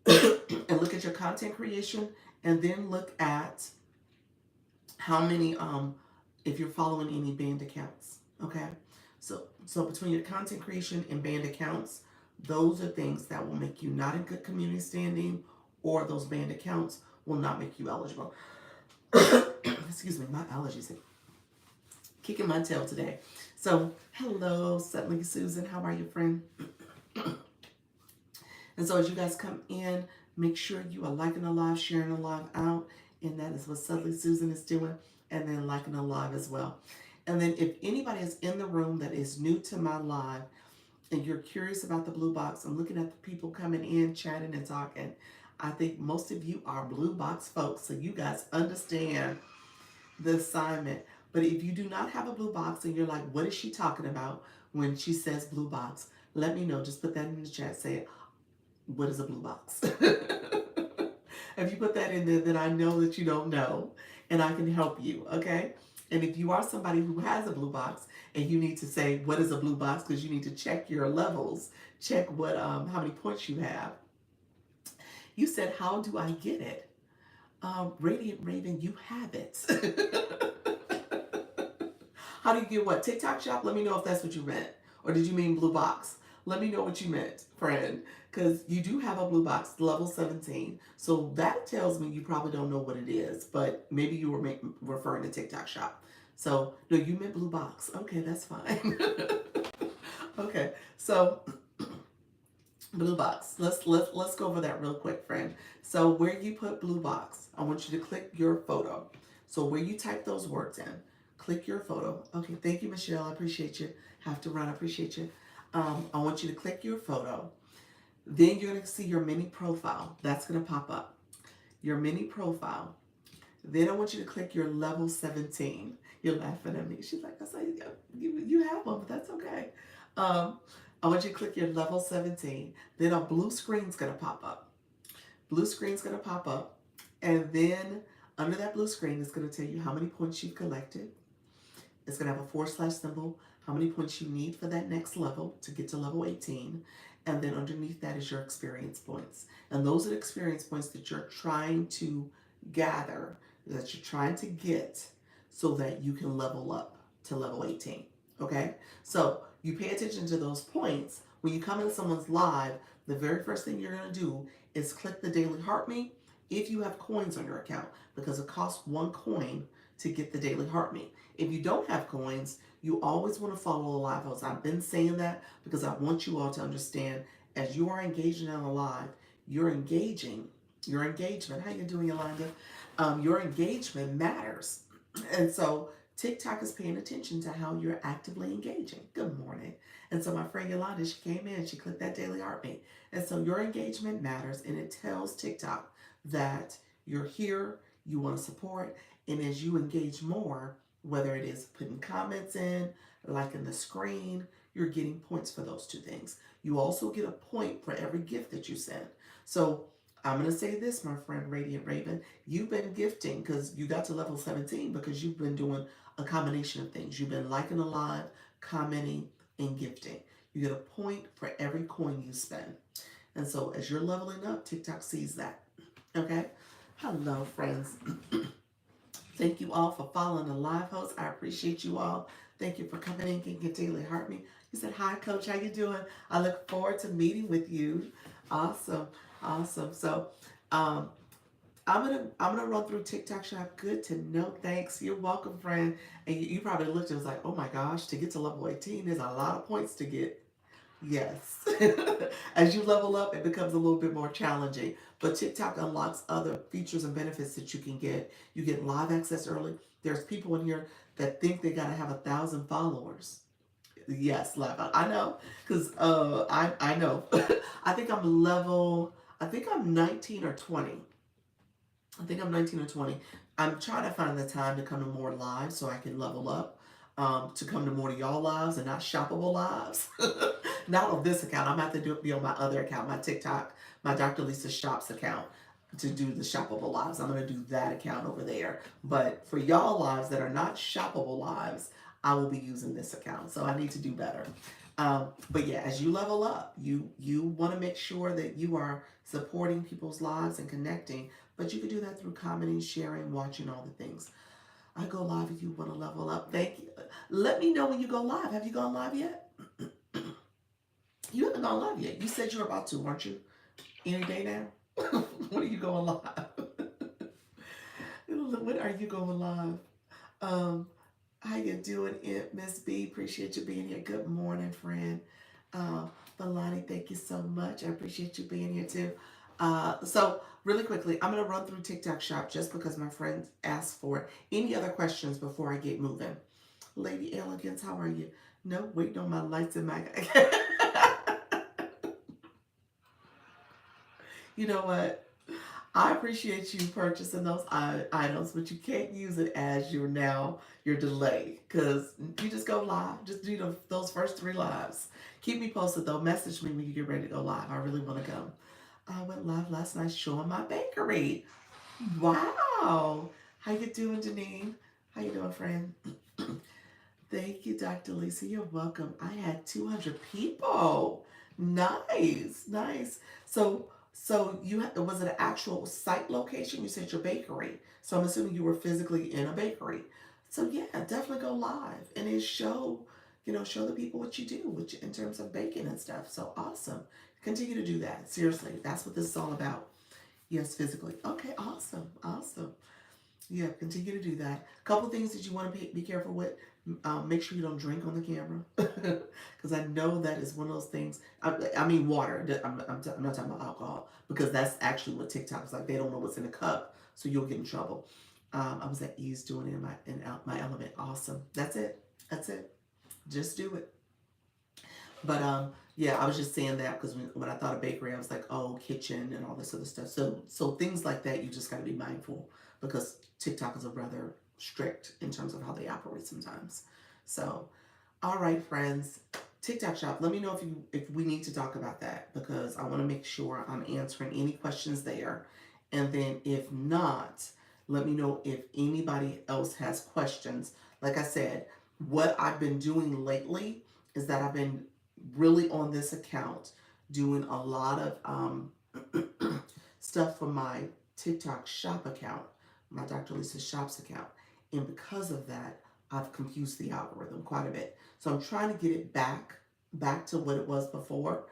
and look at your content creation, and then look at how many, if you're following any banned accounts. Okay? So between your content creation and banned accounts, those are things that will make you not in good community standing, or those banned accounts will not make you eligible. Excuse me, my allergies are kicking my tail today. So, hello, Suddenly Susan. How are you, friend? And so as you guys come in, make sure you are liking the live, sharing the live out. And that is what Suddenly Susan is doing. And then liking the live as well. And then if anybody is in the room that is new to my live and you're curious about the Blue Box, I'm looking at the people coming in, chatting and talking. I think most of you are Blue Box folks, so you guys understand the assignment. But if you do not have a Blue Box and you're like, what is she talking about when she says Blue Box? Let me know. Just put that in the chat. Say, what is a Blue Box? If you put that in there, then I know that you don't know and I can help you, okay? And if you are somebody who has a Blue Box and you need to say, what is a Blue Box? Because you need to check your levels, check what how many points you have. You said, how do I get it? Radiant Raven, you have it. How do you get what? TikTok Shop? Let me know if that's what you meant. Or did you mean Blue Box? Let me know what you meant, friend. Because you do have a Blue Box, level 17. So that tells me you probably don't know what it is. But maybe you were referring to TikTok Shop. So, no, you meant Blue Box. Okay, that's fine. Okay, so Blue Box. Let's go over that real quick, friend. So where you put Blue Box, I want you to click your photo. So where you type those words in, click your photo. Okay, thank you, Michelle. I appreciate you. Have to run. I appreciate you. I want you to click your photo. Then you're going to see your mini profile. That's going to pop up. Your mini profile. Then I want you to click your level 17. You're laughing at me. She's like, I say, you have one, but that's okay. I want you to click your level 17. Then a blue screen's going to pop up. Blue screen's going to pop up. And then under that blue screen, it's going to tell you how many points you've collected. It's going to have a / symbol, how many points you need for that next level to get to level 18. And then underneath that is your experience points. And those are the experience points that you're trying to gather, that you're trying to get so that you can level up to level 18. Okay? So you pay attention to those points. When you come into someone's live, the very first thing you're going to do is click the Daily Heart Me if you have coins on your account, because it costs 1 coin to get the Daily Heart Me. If you don't have coins, you always want to follow the live host. I've been saying that because I want you all to understand, as you are engaging in a live, your engagement, how you doing, Yolanda? Your engagement matters. And so TikTok is paying attention to how you're actively engaging. Good morning. And so my friend Yolanda, she came in, she clicked that Daily Heart Me. And so your engagement matters, and it tells TikTok that you're here, you want to support, and as you engage more, whether it is putting comments in, liking the screen, you're getting points for those 2 things. You also get a point for every gift that you send. So I'm going to say this, my friend Radiant Raven, you've been gifting because you got to level 17 because you've been doing a combination of things. You've been liking a live, commenting, and gifting. You get a point for every coin you spend. And so as you're leveling up, TikTok sees that. Okay? Hello, friends. Thank you all for following the live host. I appreciate you all. Thank you for coming in, King Daily Heart Me. You said, hi, Coach. How you doing? I look forward to meeting with you. Awesome. Awesome. So um, I'm gonna run through TikTok shop. Good to know. Thanks. You're welcome, friend. And you probably looked and was like, oh my gosh, to get to level 18, there's a lot of points to get. Yes. As you level up, it becomes a little bit more challenging. But TikTok unlocks other features and benefits that you can get. You get live access early. There's people in here that think they gotta have 1,000 followers. Yes, live. I know, cause I know. I think I'm level. I think I'm 19 or 20. I think I'm 19 or 20. I'm trying to find the time to come to more lives so I can level up, to come to more of y'all lives and not shoppable lives. Not on this account. I'm going to have to be on my other account, my TikTok, my Dr. Lisa Shops account to do the shoppable lives. I'm going to do that account over there. But for y'all lives that are not shoppable lives, I will be using this account. So I need to do better. But yeah, as you level up, you want to make sure that you are supporting people's lives and connecting. But you can do that through commenting, sharing, watching all the things. I go live if you want to level up. Thank you. Let me know when you go live. Have you gone live yet? You haven't gone live yet. You said you were about to, weren't you? Any day now? When are you going live? When are you going live? Um, how you doing, Miss B? Appreciate you being here. Good morning, friend. Uh, Balani, thank you so much. I appreciate you being here too. So really quickly, I'm gonna run through TikTok Shop just because my friend asked for it. Any other questions before I get moving? Lady Elegance, how are you? No, waiting on my lights in my. You know what? I appreciate you purchasing those items, but you can't use it as your delay because you just go live. Just do those first 3 lives. Keep me posted though. Message me when you get ready to go live. I really want to go. I went live last night showing my bakery. Wow. How you doing, Janine? How you doing, friend? Thank you, Dr. Lisa. You're welcome. I had 200 people. Nice, nice. So was it an actual site location? You said your bakery. So I'm assuming you were physically in a bakery. So yeah, definitely go live and then show the people what you do, in terms of baking and stuff. So awesome. Continue to do that. Seriously, that's what this is all about. Yes, physically. Okay, awesome, awesome. Yeah, continue to do that. A couple things that you want to be careful with. Make sure you don't drink on the camera, because I know that is one of those things. I mean, water. I'm not talking about alcohol, because that's actually what TikTok is like. They don't know what's in the cup, so you'll get in trouble. I was at ease doing it in my element. Awesome. That's it. That's it. Just do it. But yeah, I was just saying that because when I thought of bakery, I was like, oh, kitchen and all this other stuff. So things like that, you just got to be mindful because TikTok is a rather strict in terms of how they operate sometimes. So, all right, friends, TikTok shop. Let me know if we need to talk about that because I want to make sure I'm answering any questions there. And then if not, let me know if anybody else has questions. Like I said, what I've been doing lately is that I've been really on this account doing a lot of stuff for my TikTok shop account, my Dr. Lisa Shops account. And because of that, I've confused the algorithm quite a bit. So I'm trying to get it back to what it was before,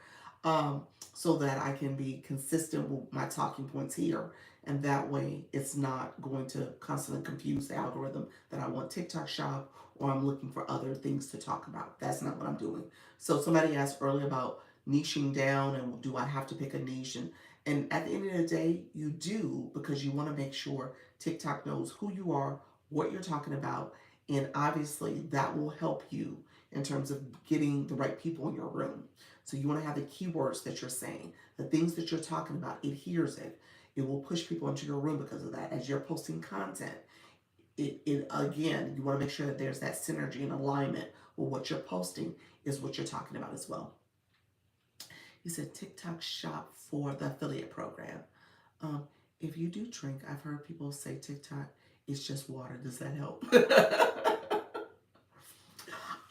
so that I can be consistent with my talking points here. And that way it's not going to constantly confuse the algorithm that I want TikTok shop or I'm looking for other things to talk about. That's not what I'm doing. So somebody asked earlier about niching down and do I have to pick a niche? And at the end of the day, you do because you want to make sure TikTok knows who you are, what you're talking about, and obviously that will help you in terms of getting the right people in your room. So you want to have the keywords that you're saying, the things that you're talking about, it hears it. It will push people into your room because of that. As you're posting content, it again, you want to make sure that there's that synergy and alignment with what you're posting is what you're talking about as well. You said TikTok shop for the affiliate program. Um, if you do drink, I've heard people say TikTok is just water. Does that help?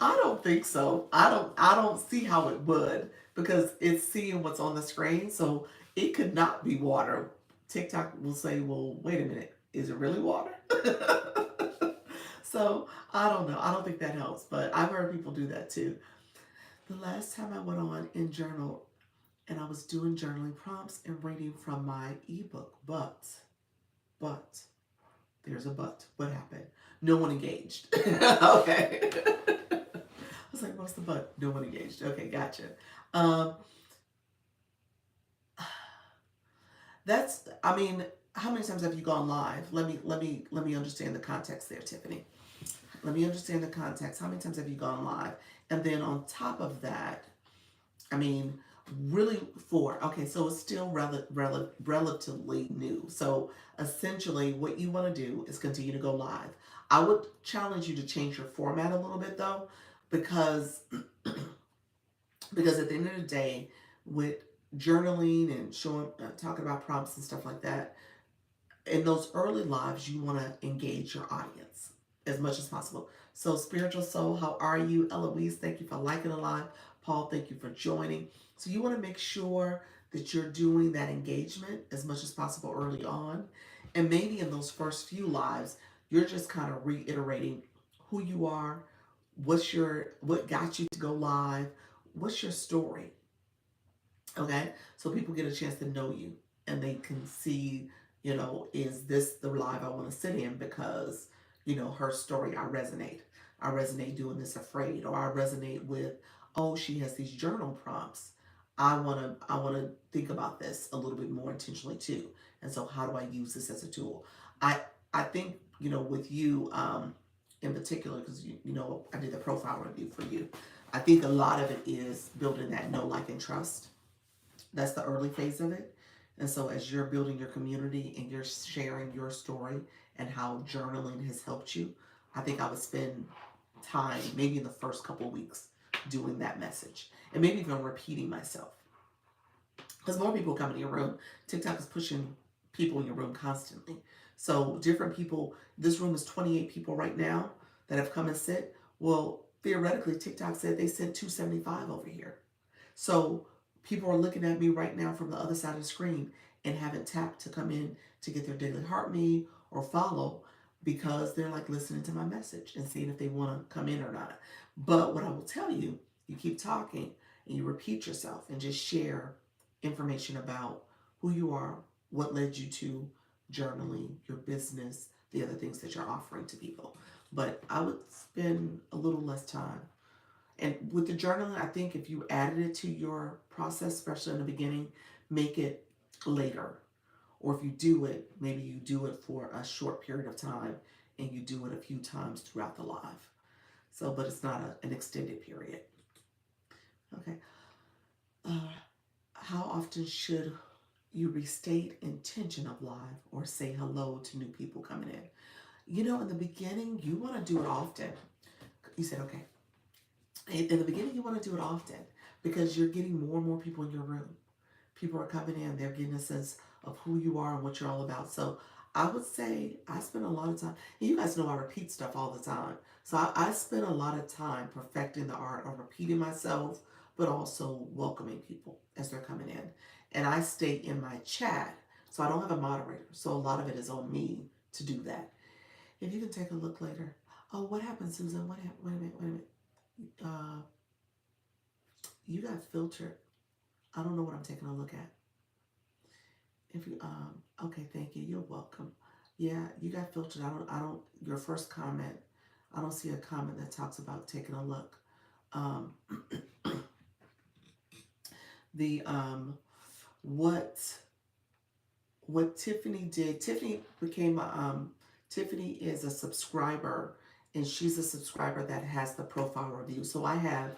I don't think so. I don't see how it would because it's seeing what's on the screen, so it could not be water. TikTok will say, "Well, wait a minute, is it really water?" So I don't know. I don't think that helps, but I've heard people do that too. The last time I went on in journal and I was doing journaling prompts and reading from my ebook, but there's a but. What happened? No one engaged. Okay. I was like, what's the but? No one engaged. Okay, gotcha. Um, that's. I mean, how many times have you gone live? Let me understand the context there, Tiffany. Let me understand the context. How many times have you gone live? And then on top of that, I mean, really four. Okay, so it's still relatively new. So essentially, what you want to do is continue to go live. I would challenge you to change your format a little bit though, because because at the end of the day, with journaling and showing, talking about prompts and stuff like that, in those early lives, you want to engage your audience as much as possible. So, Spiritual Soul, how are you? Eloise, thank you for liking the live. Paul, thank you for joining. So, you want to make sure that you're doing that engagement as much as possible early on. And maybe in those first few lives, you're just kind of reiterating who you are, what got you to go live, what's your story, okay? So people get a chance to know you and they can see, is this the live I want to sit in because, her story, I resonate doing this afraid, or I resonate with, oh, she has these journal prompts. I want to think about this a little bit more intentionally too. And so how do I use this as a tool? I think, with you in particular, because I did the profile review for you. I think a lot of it is building that know, like, and trust. That's the early phase of it. And so as you're building your community and you're sharing your story and how journaling has helped you, I think I would spend time, maybe in the first couple of weeks, doing that message. And maybe even repeating myself. Because more people come in your room. TikTok is pushing people in your room constantly. So different people, this room is 28 people right now that have come and sit. Well, theoretically, TikTok said they sent 275 over here. So people are looking at me right now from the other side of the screen and haven't tapped to come in to get their daily heart me or follow because they're like listening to my message and seeing if they want to come in or not. But what I will tell you, you keep talking and you repeat yourself and just share information about who you are, what led you to journaling, your business, the other things that you're offering to people. But I would spend a little less time. And with the journaling, I think if you added it to your process, especially in the beginning, make it later. Or if you do it, maybe you do it for a short period of time and you do it a few times throughout the live. So, but it's not an extended period. Okay. Uh, how often should you restate intention of live or say hello to new people coming in? In the beginning, you want to do it often. You said, okay, in the beginning, you want to do it often because you're getting more and more people in your room. People are coming in, they're getting a sense of who you are and what you're all about. So I would say I spend a lot of time, and you guys know I repeat stuff all the time. So I spend a lot of time perfecting the art of repeating myself, but also welcoming people as they're coming in. And I stay in my chat, so I don't have a moderator. So a lot of it is on me to do that. If you can take a look later. Oh, what happened, Susan? What happened? Wait a minute. Uh, you got filtered. I don't know what I'm taking a look at. If you okay, thank you. You're welcome. Yeah, you got filtered. I don't your first comment, I don't see a comment that talks about taking a look. Um the what Tiffany did, Tiffany became Tiffany is a subscriber and she's a subscriber that has the profile review. So I have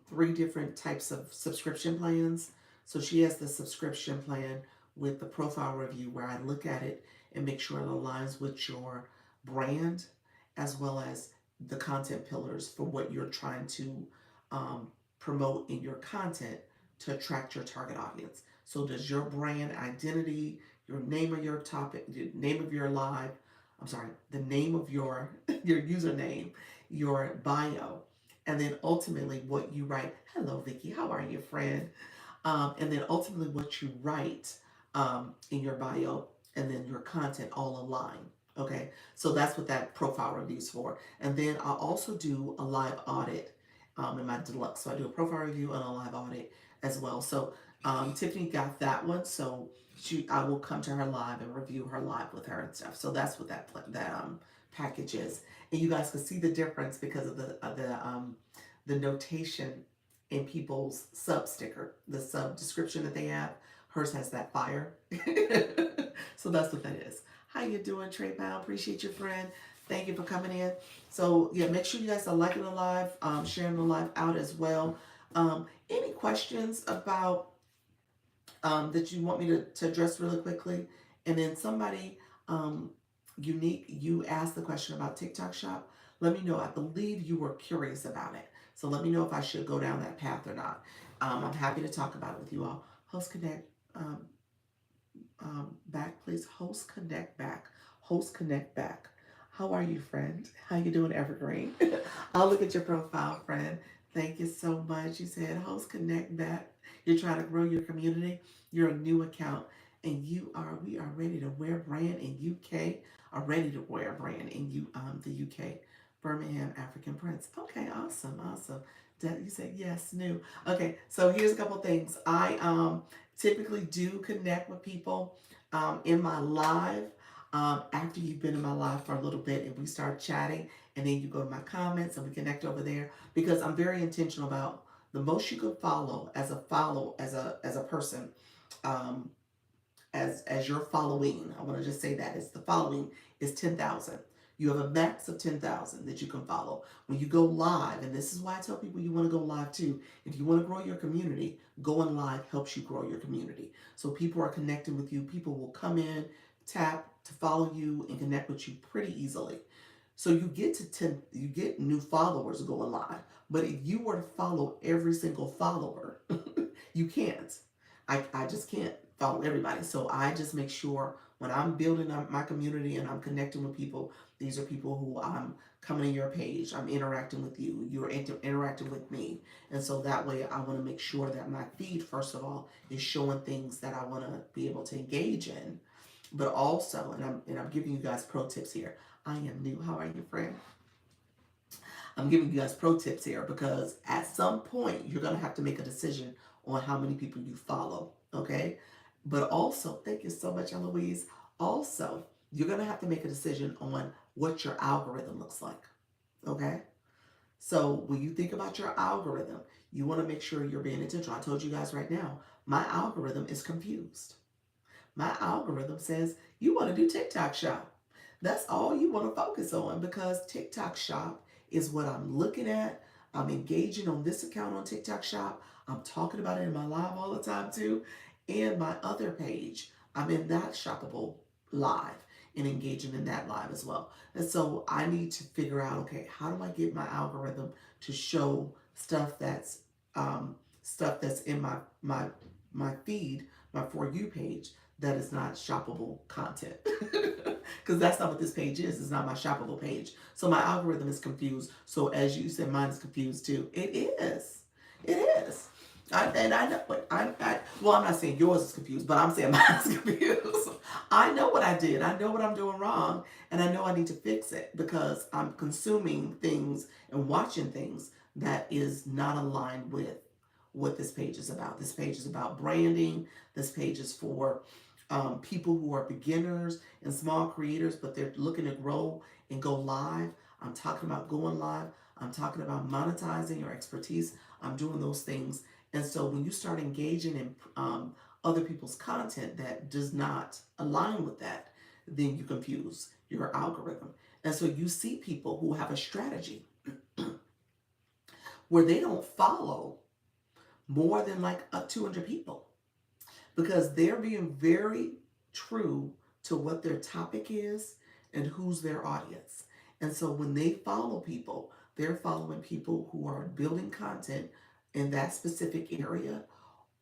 three different types of subscription plans. So she has the subscription plan with the profile review where I look at it and make sure it aligns with your brand as well as the content pillars for what you're trying to promote in your content to attract your target audience. So does your brand identity, your name of your topic, the name of your live, I'm sorry, the name of your your username, your bio, and then ultimately what you write. Hello, Vicky. How are you, friend? And then ultimately what you write in your bio and then your content all align. Okay, so that's what that profile review is for. And then I also do a live audit in my deluxe. So I do a profile review and a live audit as well. So Tiffany got that one. So I will come to her live and review her live with her and stuff. So that's what that package is. And you guys can see the difference because of the notation in people's sub sticker, the sub description that they have. Hers has that fire. So that's what that is. How you doing, Trey Pound? Appreciate your friend. Thank you for coming in. So yeah, make sure you guys are liking the live, sharing the live out as well. Any questions about that you want me to address really quickly? And then somebody unique, you asked the question about TikTok Shop. Let me know. I believe you were curious about it. So let me know if I should go down that path or not. I'm happy to talk about it with you all. Host Connect back, please. Host Connect back. Host Connect back. How are you, friend? How you doing, Evergreen? I'll look at your profile, friend. Thank you so much. You said Host Connect back. You're trying to grow your community. You're a new account, and we are ready to wear brand in UK. Are ready to wear brand in the UK. Birmingham African Prince. Okay, awesome, awesome. You said yes, new. Okay, so here's a couple things. I typically do connect with people in my live after you've been in my live for a little bit and we start chatting, and then you go to my comments and we connect over there because I'm very intentional about the most you could follow as a person, um, as your following. I want to just say that is the following is 10,000. You have a max of 10,000 that you can follow. When you go live, and this is why I tell people you want to go live too. If you want to grow your community, going live helps you grow your community. So people are connecting with you. People will come in, tap to follow you, and connect with you pretty easily. So you get new followers going live. But if you were to follow every single follower, you can't. I just can't follow everybody. So I just make sure when I'm building up my community and I'm connecting with people, these are people who I'm coming to your page, I'm interacting with you, you're interacting with me. And so that way I want to make sure that my feed, first of all, is showing things that I want to be able to engage in. But also, and I'm giving you guys pro tips here. I am new. How are you, friend? I'm giving you guys pro tips here because at some point you're going to have to make a decision on how many people you follow, okay? But also, thank you so much, Eloise. Also, you're going to have to make a decision on what your algorithm looks like, okay? So when you think about your algorithm, you want to make sure you're being intentional. I told you guys right now, my algorithm is confused. My algorithm says you want to do TikTok Shop. That's all you want to focus on because TikTok Shop is what I'm looking at. I'm engaging on this account on TikTok Shop. I'm talking about it in my live all the time too. And my other page, I'm in that shoppable live and engaging in that live as well. And so I need to figure out, okay, how do I get my algorithm to show stuff that's in my feed, my For You page, that is not shoppable content. Because that's not what this page is. It's not my shoppable page. So my algorithm is confused. So as you said, mine is confused too. It is. It is. And I know what well, I'm not saying yours is confused, but I'm saying mine is confused. I know what I did. I know what I'm doing wrong, and I know I need to fix it because I'm consuming things and watching things that is not aligned with what this page is about. This page is about branding. This page is for people who are beginners and small creators, but they're looking to grow and go live. I'm talking about going live. I'm talking about monetizing your expertise. I'm doing those things. And so when you start engaging in other people's content that does not align with that, then you confuse your algorithm. And so you see people who have a strategy where they don't follow more than like 200 people because they're being very true to what their topic is and who's their audience. And so when they follow people, they're following people who are building content in that specific area,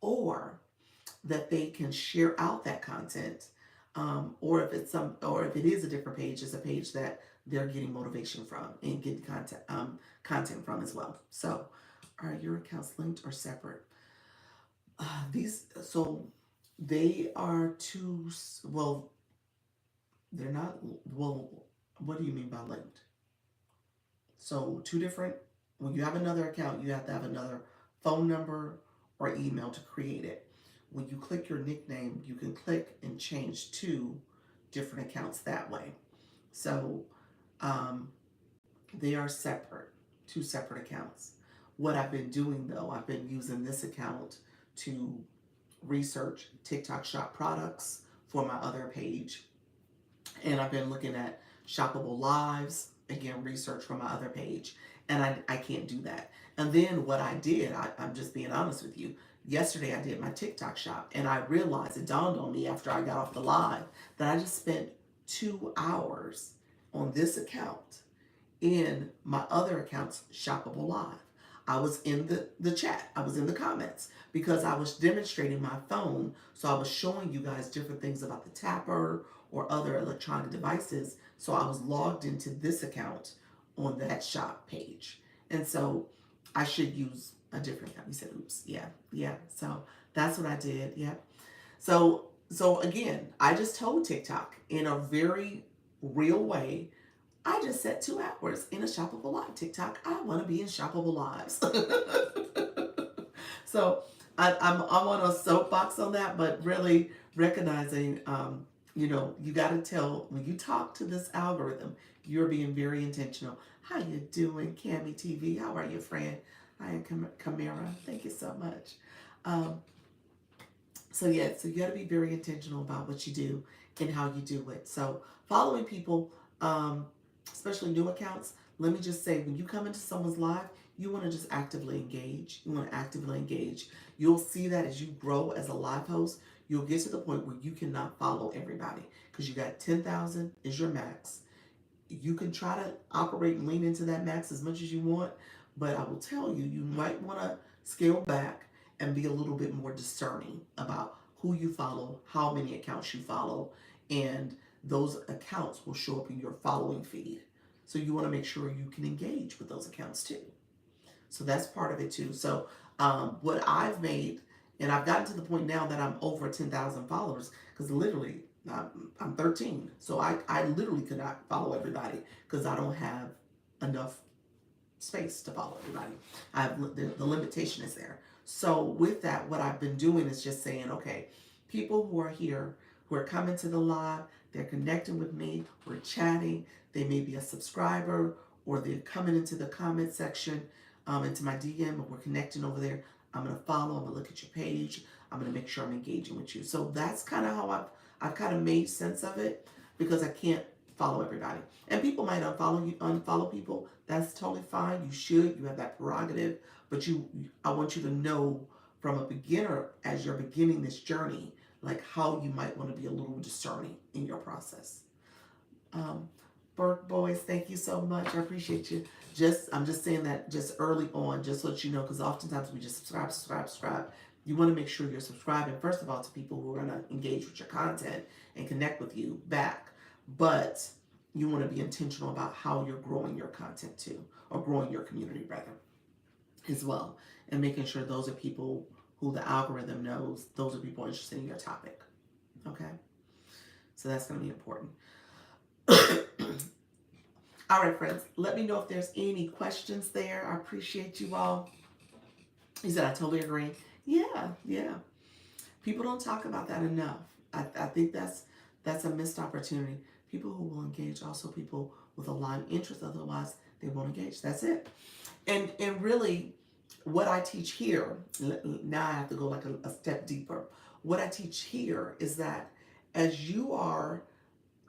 or that they can share out that content, or if it is a different page, it's a page that they're getting motivation from and getting content from as well. So, are your accounts linked or separate? These so they are two. Well, they're not. Well, what do you mean by linked? So two different. When you have another account, you have to have another phone number or email to create it. When you click your nickname, you can click and change two different accounts that way. So um, they are separate, two separate accounts. What I've been doing though, I've been using this account to research TikTok Shop products for my other page. And I've been looking at shoppable lives, again, research for my other page. And I can't do that. And then what I did, I'm just being honest with you. Yesterday I did my TikTok shop and I realized it dawned on me after I got off the live that I just spent 2 hours on this account in my other account's shoppable live. I was in the chat, I was in the comments because I was demonstrating my phone. So I was showing you guys different things about the tapper or other electronic devices. So I was logged into this account on that shop page. And so I should use a different account. You said, oops, yeah. So that's what I did, yeah. So again, I just told TikTok in a very real way, I just set 2 hours in a shoppable live. TikTok, I want to be in shoppable lives. So I'm on a soapbox on that, but really recognizing, you got to tell when you talk to this algorithm, you're being very intentional. How you doing, Cami TV? How are you, friend? I am Camara. Thank you so much. Um, so you got to be very intentional about what you do and how you do it. So following people, especially new accounts, let me just say, when you come into someone's live, you want to just actively engage. You want to actively engage. You'll see that as you grow as a live host, you'll get to the point where you cannot follow everybody because you got 10,000 is your max. You can try to operate and lean into that max as much as you want, but I will tell you, you might want to scale back and be a little bit more discerning about who you follow, how many accounts you follow, and those accounts will show up in your following feed. So you want to make sure you can engage with those accounts too. So that's part of it too. So what I've made, and I've gotten to the point now that I'm over 10,000 followers, because literally I'm 13. So I literally could not follow everybody because I don't have enough space to follow everybody. I have the limitation is there. So with that, what I've been doing is just saying, okay, people who are here, who are coming to the live, they're connecting with me, we're chatting, they may be a subscriber, or they're coming into the comment section, into my DM, and we're connecting over there. I'm gonna follow, I'm gonna look at your page, I'm gonna make sure I'm engaging with you. So that's kind of how I've kind of made sense of it, because I can't follow everybody. And people might unfollow people. That's totally fine. You should. You have that prerogative. But I want you to know from a beginner, as you're beginning this journey, like how you might want to be a little discerning in your process. Burke Boys, thank you so much. I appreciate you. I'm just saying that just early on, just so that you know, because oftentimes we just subscribe. You want to make sure you're subscribing, first of all, to people who are going to engage with your content and connect with you back. But you want to be intentional about how you're growing your content too, or growing your community rather, as well. And making sure those are people who the algorithm knows, those are people interested in your topic. Okay? So that's going to be important. All right, friends, let me know if there's any questions there. I appreciate you all. He said, I totally agree. Yeah. People don't talk about that enough. I think that's a missed opportunity. People who will engage, also people with aligned interests, otherwise they won't engage. That's it. And really, what I teach here, now I have to go like a step deeper. What I teach here is that as you are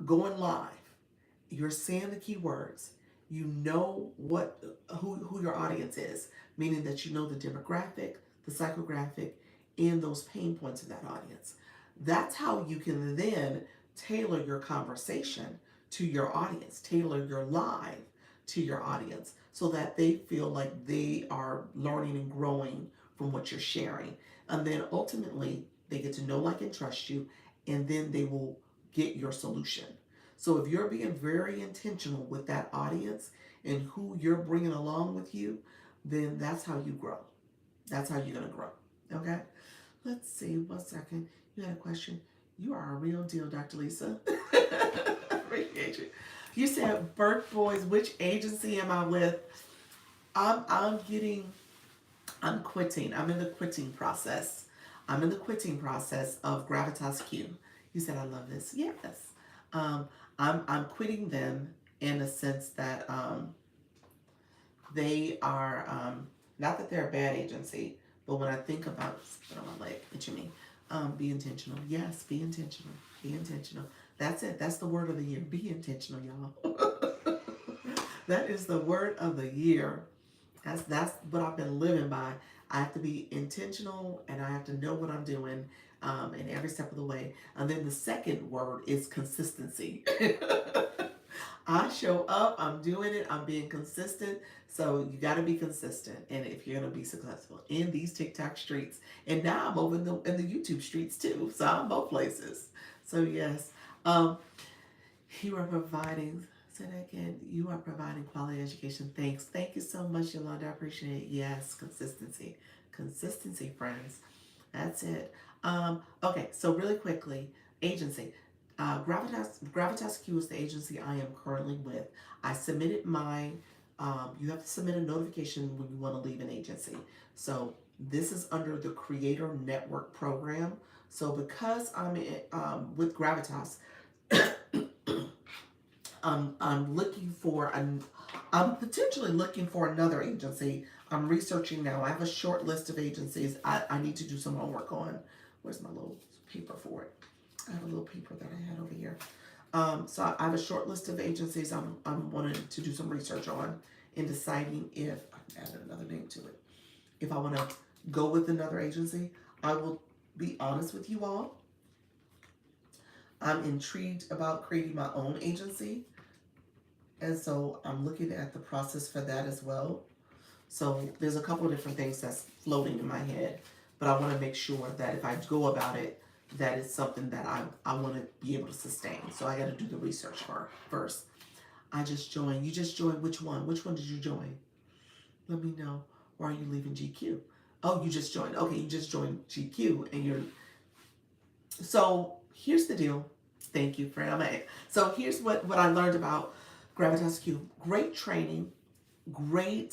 going live, you're saying the keywords, you know who your audience is, meaning that you know the demographic, the psychographic, and those pain points of that audience. That's how you can then tailor your conversation to your audience, tailor your live to your audience, so that they feel like they are learning and growing from what you're sharing. And then ultimately, they get to know, like, and trust you, and then they will get your solution. So if you're being very intentional with that audience and who you're bringing along with you, then that's how you grow. That's how you're going to grow. Okay? Let's see. 1 second. You had a question. You are a real deal, Dr. Lisa. Appreciate you. You said Burke Boys. Which agency am I with? I'm getting. I'm quitting. I'm in the quitting process. I'm in the quitting process of Gravitas Q. You said I love this. Yes. Um, I'm quitting them in a sense that they are not that they're a bad agency, but when I think about spit on my leg, itching me, be intentional. Yes, be intentional. Be intentional. That's it. That's the word of the year. Be intentional, y'all. That is the word of the year. That's what I've been living by. I have to be intentional and I have to know what I'm doing in every step of the way. And then the second word is consistency. I show up, I'm doing it, I'm being consistent. So you got to be consistent, and if you're gonna be successful in these TikTok streets, and now I'm over in the YouTube streets too. So I'm both places. So yes, um, you are providing. Say that again. You are providing quality education. Thanks. Thank you so much, Yolanda. I appreciate it. Yes, consistency, consistency, friends. That's it. Okay, so really quickly, agency. Gravitas Q is the agency I am currently with. I submitted my. You have to submit a notification when you want to leave an agency. So this is under the Creator Network program. So because with Gravitas, I'm looking for I'm potentially looking for another agency. I'm researching now. I have a short list of agencies I need to do some homework on. Where's my little paper for it? I have a little paper that I had over here. So I have a short list of agencies I'm wanting to do some research on and deciding if I can add another name to it. If I want to go with another agency, I will be honest with you all. I'm intrigued about creating my own agency. And so I'm looking at the process for that as well. So there's a couple of different things that's floating in my head, but I want to make sure that if I go about it, that it's something that I want to be able to sustain. So I got to do the research first. I just joined. You just joined which one? Which one did you join? Let me know. Why are you leaving GQ? Oh, you just joined. Okay, you just joined GQ and you're. So here's the deal. Thank you, friend. So here's what I learned about Gravitas Q. Great training, great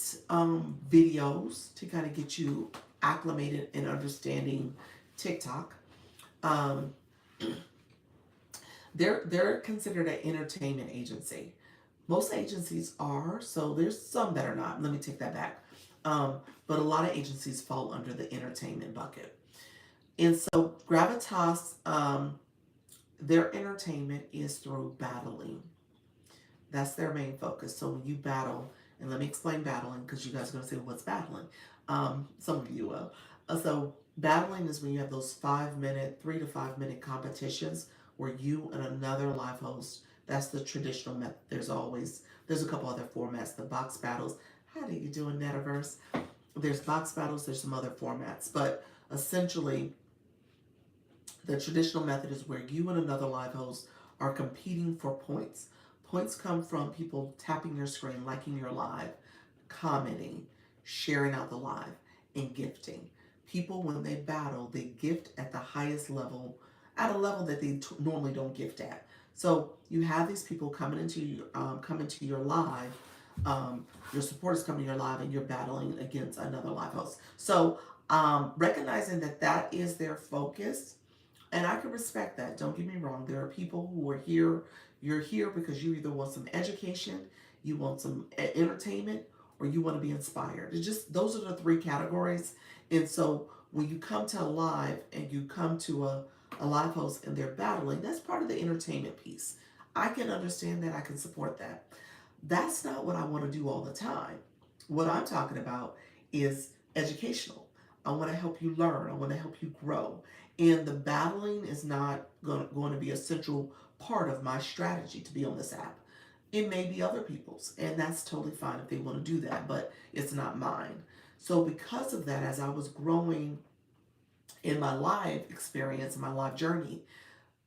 videos to kind of get you acclimated in understanding TikTok. They're considered an entertainment agency. Most agencies are, so there's some that are not. Let me take that back. But a lot of agencies fall under the entertainment bucket. And so Gravitas, their entertainment is through battling. That's their main focus. So when you battle, and let me explain battling because you guys are going to say, what's battling? Some of you will. So battling is when you have those 3 to 5 minute competitions where you and another live host. That's the traditional method. There's a couple other formats. The box battles. How do you do in Metaverse? There's box battles. There's some other formats, but essentially, the traditional method is where you and another live host are competing for points. Points come from people tapping your screen, liking your live, commenting, sharing out the live, and gifting. People, when they battle, they gift at the highest level, at a level that they normally don't gift at. So you have these people coming into your live, your supporters coming to your live, and you're battling against another live host. So recognizing that is their focus, and I can respect that. Don't get me wrong. There are people who are here. You're here because you either want some education, you want some entertainment, or you want to be inspired. It's just those are the 3 categories. And so when you come to a live and you come to a live host and they're battling, that's part of the entertainment piece. I can understand that. I can support that. That's not what I want to do all the time. What I'm talking about is educational. I want to help you learn. I want to help you grow. And the battling is not going to be a central part of my strategy to be on this app. It may be other people's, and that's totally fine if they want to do that, but it's not mine. So because of that, as I was growing in my live experience, my live journey,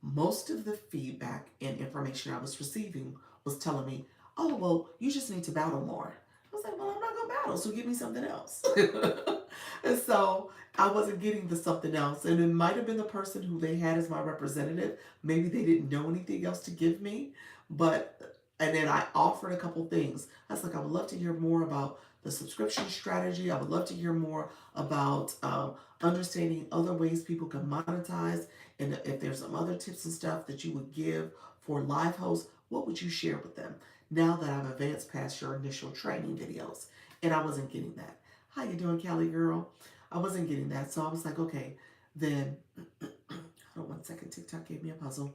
most of the feedback and information I was receiving was telling me, oh, well, you just need to battle more. I was like, well, I'm not going to battle, so give me something else. And so I wasn't getting the something else. And it might have been the person who they had as my representative. Maybe they didn't know anything else to give me. And then I offered a couple things. I was like, I would love to hear more about the subscription strategy. I would love to hear more about understanding other ways people can monetize. And if there's some other tips and stuff that you would give for live hosts, what would you share with them? Now that I've advanced past your initial training videos, and I wasn't getting that. How you doing, Callie girl? I wasn't getting that, so I was like, okay, then. Hold on one second. TikTok gave me a puzzle.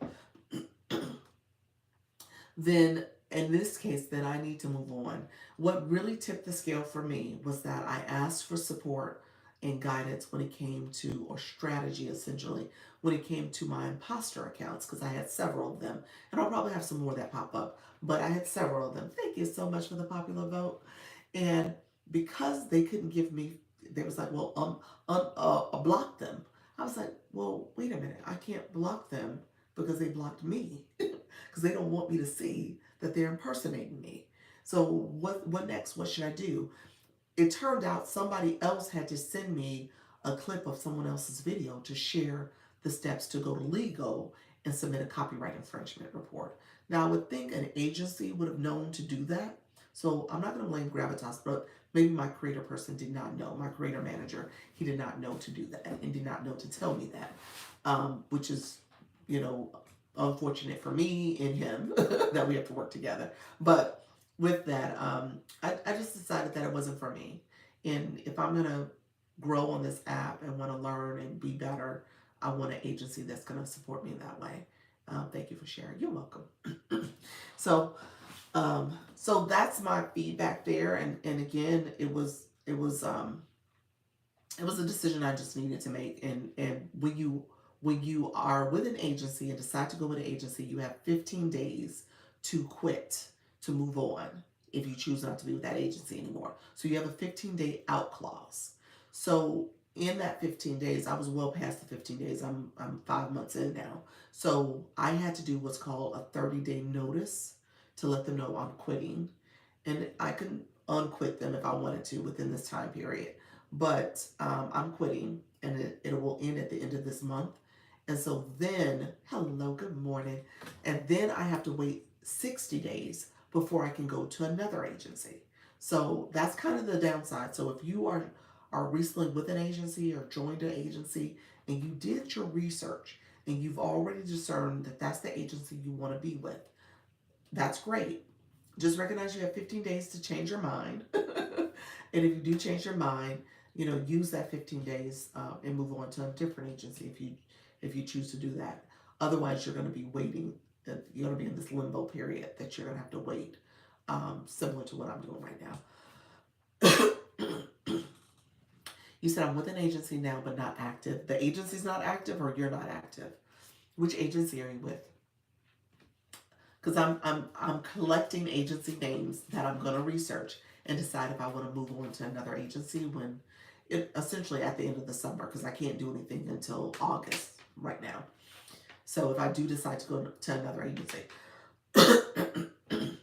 Then in this case, then I need to move on. What really tipped the scale for me was that I asked for support and guidance when it came to, or strategy essentially, when it came to my imposter accounts, because I had several of them. And I'll probably have some more that pop up, but I had several of them. Thank you so much for the popular vote. And because they couldn't give me, they was like, well, block them. I was like, well, wait a minute, I can't block them because they blocked me because they don't want me to see that they're impersonating me. So what next? What should I do? It turned out somebody else had to send me a clip of someone else's video to share the steps to go to legal and submit a copyright infringement report. Now I would think an agency would have known to do that. So I'm not going to blame Gravitas, but maybe my creator person did not know. My creator manager, he did not know to do that and did not know to tell me that, which is, you know, unfortunate for me and him that we have to work together. But with that, I just decided that it wasn't for me. And if I'm going to grow on this app and want to learn and be better, I want an agency that's going to support me in that way. Thank you for sharing. You're welcome. So, so that's my feedback there. And again, it was a decision I just needed to make. And when you are with an agency and decide to go with an agency, you have 15 days to quit, to move on, if you choose not to be with that agency anymore. So you have a 15-day out clause. So in that 15 days, I was well past the 15 days. I'm 5 months in now. So I had to do what's called a 30-day notice to let them know I'm quitting. And I can unquit them if I wanted to within this time period. But I'm quitting, and it will end at the end of this month. And so then, hello, good morning. And then I have to wait 60 days before I can go to another agency. So that's kind of the downside. So if you are recently with an agency or joined an agency and you did your research and you've already discerned that that's the agency you want to be with, that's great. Just recognize you have 15 days to change your mind. And if you do change your mind, you know, use that 15 days and move on to a different agency if you choose to do that. Otherwise, you're going to be waiting. You're going to be in this limbo period that you're going to have to wait, similar to what I'm doing right now. You said I'm with an agency now, but not active. The agency's not active, or you're not active. Which agency are you with? Because I'm collecting agency names that I'm going to research and decide if I want to move on to another agency when essentially at the end of the summer, because I can't do anything until August right now. So if I do decide to go to another agency, I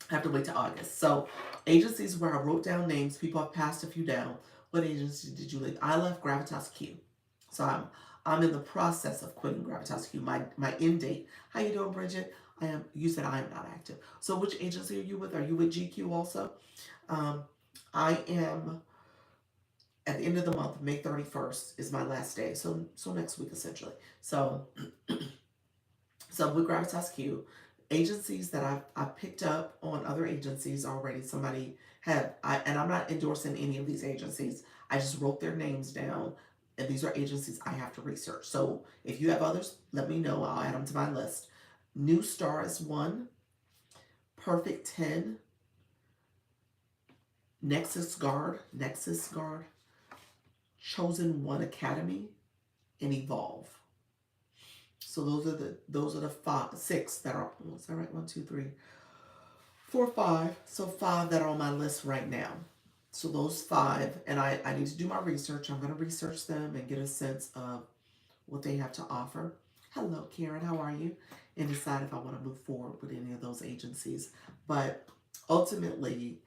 have to wait till August. So agencies where I wrote down names, people have passed a few down. What agency did you leave? I left Gravitas Q. So I'm in the process of quitting Gravitas Q. My end date. How you doing, Bridget? You said I am not active. So which agency are you with? Are you with GQ also? I am at the end of the month, May 31st is my last day. So next week essentially. So with Gravitas Q, agencies that I've picked up on other agencies already. Somebody and I'm not endorsing any of these agencies. I just wrote their names down, and these are agencies I have to research. So if you have others, let me know. I'll add them to my list. New Star is one. Perfect 10. Nexus Guard. Chosen One Academy, and Evolve. So those are the 6 that are. Is that right? 1, 2, 3, 4, 5. So 5 that are on my list right now. So those 5, and I need to do my research. I'm going to research them and get a sense of what they have to offer. hello, Karen, how are you? And decide if I want to move forward with any of those agencies. But ultimately,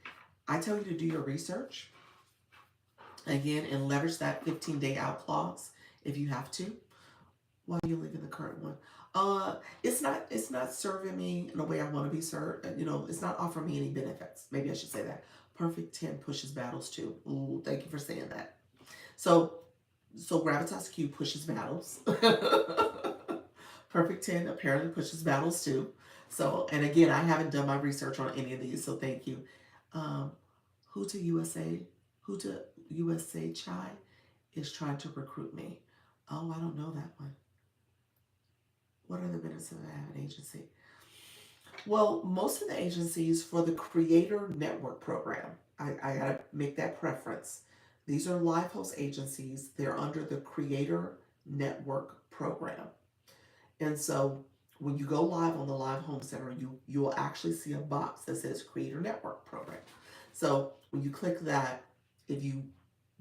I tell you to do your research again and leverage that 15-day out clause if you have to while you're leaving the current one. It's not serving me in the way I want to be served. It's not offering me any benefits. Maybe I should say that. Perfect 10 pushes battles too. Ooh, thank you for saying that. So Gravitas Q pushes battles. Perfect 10 apparently pushes battles too. So, and again, I haven't done my research on any of these, so thank you. Um, Huta USA, Huta USA Chai is trying to recruit me. Oh, I don't know that one. What are the benefits of having an agency? Well, most of the agencies for the Creator Network program, I gotta make that preference. These are live host agencies. They're under the Creator Network program. And so when you go live on the Live Home Center, you will actually see a box that says Creator Network Program. So when you click that, if you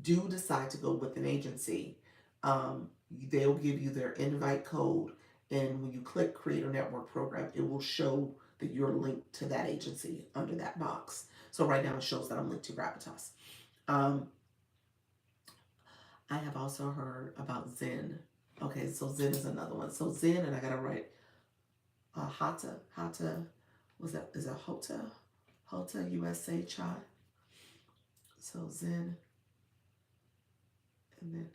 do decide to go with an agency, they'll give you their invite code, and when you click Creator Network Program, it will show that you're linked to that agency under that box. So right now it shows that I'm linked to Gravitas. Um, I have also heard about Zen. Okay, so Zen is another one. So Zen, and I gotta write Hata, was that, is that Hota USA Chai? So Zen, and then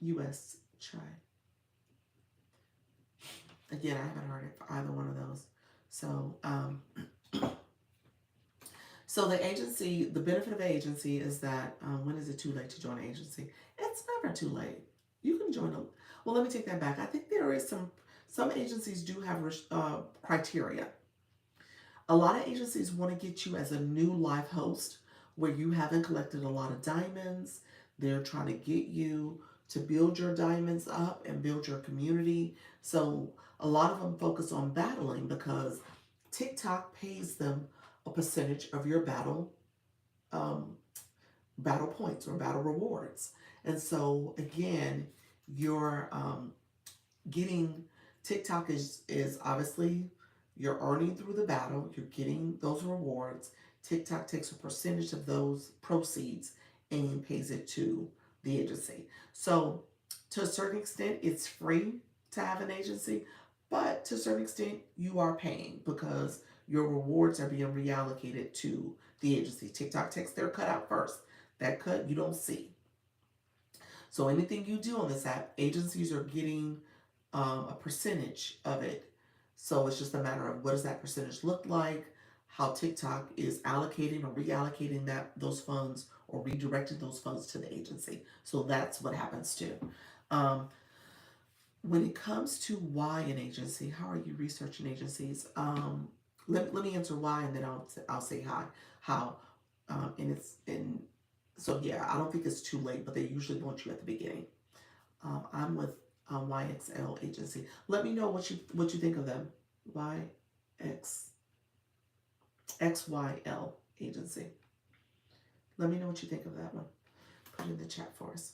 US Chai. Again, I haven't heard it for either one of those. So, so the agency, the benefit of an agency is that when is it too late to join an agency? It's never too late. You can join a. Well, let me take that back. I think there is some agencies do have criteria. A lot of agencies want to get you as a new live host where you haven't collected a lot of diamonds. They're trying to get you to build your diamonds up and build your community. So a lot of them focus on battling because TikTok pays them a percentage of your um, battle points or battle rewards. And so again, you're getting TikTok is obviously you're earning through the battle, you're getting those rewards. TikTok takes a percentage of those proceeds and pays it to the agency. So to a certain extent, it's free to have an agency, but to a certain extent, you are paying because your rewards are being reallocated to the agency. TikTok takes their cut out first. That cut you don't see. So anything you do on this app, agencies are getting a percentage of it. So it's just a matter of what does that percentage look like, how TikTok is allocating or reallocating those funds or redirecting those funds to the agency. So that's what happens too. Um, when it comes to why an agency, how are you researching agencies? Let me answer why, and then I'll say how. And it's and so yeah, I don't think it's too late, but they usually want you at the beginning. I'm with YXL agency. Let me know what you think of them. YXYL agency. Let me know what you think of that one. Put it in the chat for us.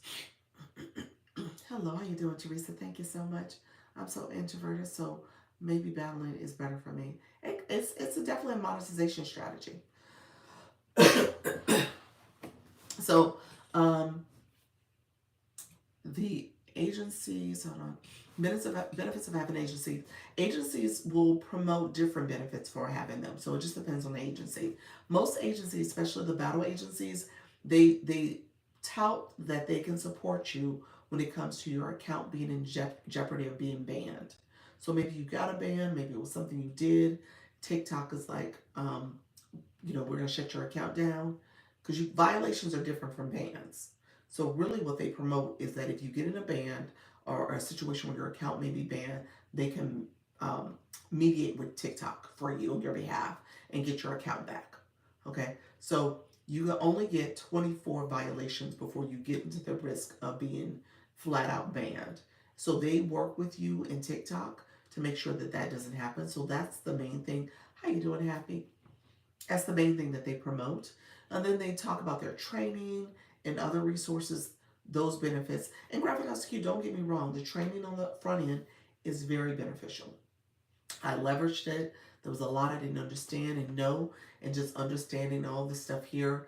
Hello, how you doing, Teresa? Thank you so much. I'm so introverted, so maybe battling is better for me. It's definitely a monetization strategy. So, the agencies, hold on, benefits of having agencies. Agencies will promote different benefits for having them. So it just depends on the agency. Most agencies, especially the battle agencies, they tout that they can support you when it comes to your account being in jeopardy of being banned. So maybe you got a ban, maybe it was something you did. TikTok is like, we're gonna shut your account down because violations are different from bans. So really what they promote is that if you get in a ban or a situation where your account may be banned, they can mediate with TikTok for you on your behalf and get your account back. Okay, so you can only get 24 violations before you get into the risk of being flat out banned. So they work with you in TikTok to make sure that that doesn't happen. So that's the main thing. How you doing, Happy? That's the main thing that they promote. And then they talk about their training and other resources those benefits. And graphic execution, don't get me wrong, the training on the front end is very beneficial. I leveraged it. There was a lot I didn't understand and know, and just understanding all this stuff here.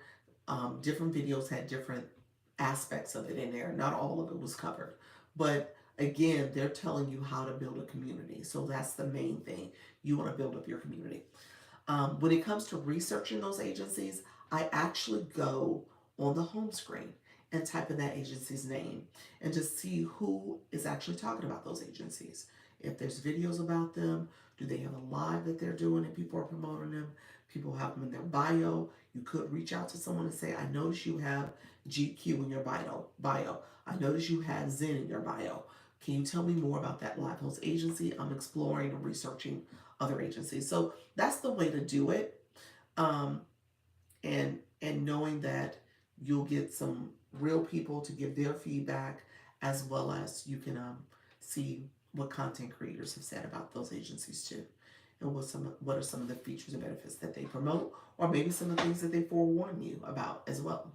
Different videos had different aspects of it in there. Not all of it was covered. But again, they're telling you how to build a community. So that's the main thing. You want to build up your community. When it comes to researching those agencies, I actually go on the home screen and type in that agency's name and just see who is actually talking about those agencies. If there's videos about them, do they have a live that they're doing and people are promoting them? People have them in their bio. You could reach out to someone and say, I notice you have GQ in your bio. I notice you have Zen in your bio. Can you tell me more about that live host agency? I'm exploring and researching other agencies. So that's the way to do it. And knowing that you'll get some real people to give their feedback, as well as you can see what content creators have said about those agencies too, and what are some of the features and benefits that they promote, or maybe some of the things that they forewarn you about as well.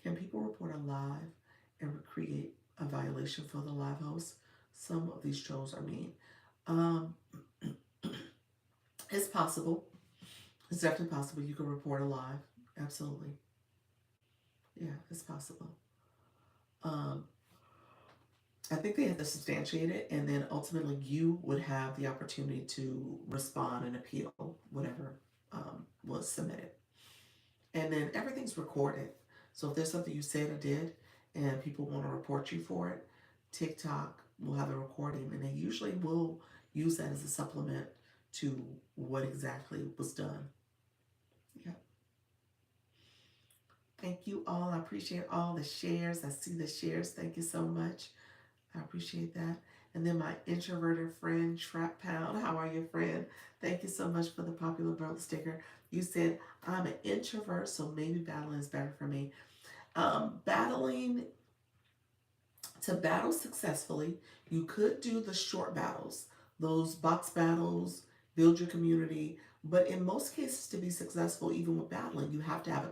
Can people report a live and create a violation for the live host? Some of these trolls are mean. It's possible. It's definitely possible you can report a live. Absolutely. Yeah, it's possible. I think they have to substantiate it, and then ultimately you would have the opportunity to respond and appeal whatever was submitted. And then everything's recorded. So if there's something you said or did and people want to report you for it, TikTok will have a recording, and they usually will use that as a supplement to what exactly was done. Yeah. Thank you all. I appreciate all the shares. I see the shares. Thank you so much. I appreciate that. And then my introverted friend, Trap Pound. How are you, friend? Thank you so much for the popular brother sticker. You said, I'm an introvert, so maybe battling is better for me. To battle successfully, you could do the short battles, those box battles, build your community. But in most cases, to be successful, even with battling, you have to have a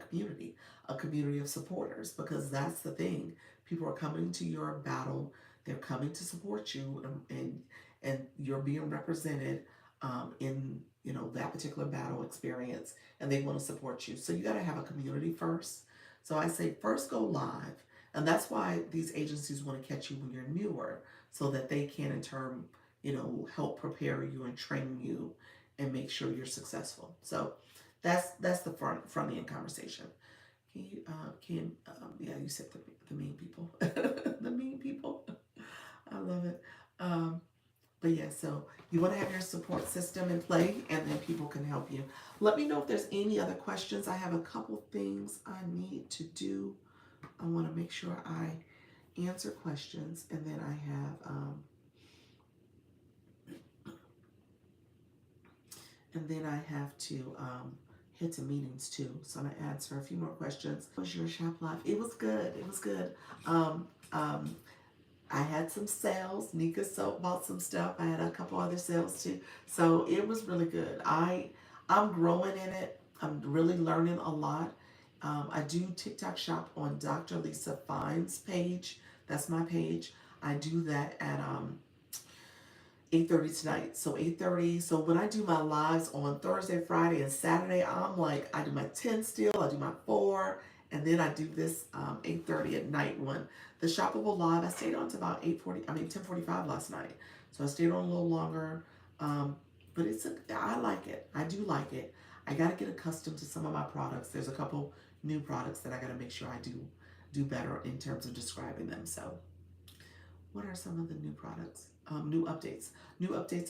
community of supporters, because that's the thing. People are coming to your battle. They're coming to support you, and you're being represented in that particular battle experience, and they want to support you. So you got to have a community first. So I say first go live, and that's why these agencies want to catch you when you're newer, so that they can in turn help prepare you and train you and make sure you're successful. So that's the front end conversation. Yeah, you said the mean people. The mean people. I love it. But yeah, so you want to have your support system in play, and then people can help you. Let me know if there's any other questions. I have a couple things I need to do. I want to make sure I answer questions, and then I have to head to meetings too. So I'm gonna answer a few more questions. How was your shop life? It was good. It was good. I had some sales. Nika Soap bought some stuff. I had a couple other sales too. So it was really good. I'm growing in it. I'm really learning a lot. I do TikTok shop on Dr. Lisa Fine's page. That's my page. I do that at 8:30 tonight. So 8:30. So when I do my lives on Thursday, Friday, and Saturday, I do my 10 still, I do my 4, and then I do this 8:30 at night one. The shoppable live, I stayed on to about 10:45 last night. So I stayed on a little longer. But I like it. I do like it. I got to get accustomed to some of my products. There's a couple new products that I got to make sure I do better in terms of describing them. So what are some of the new products? New updates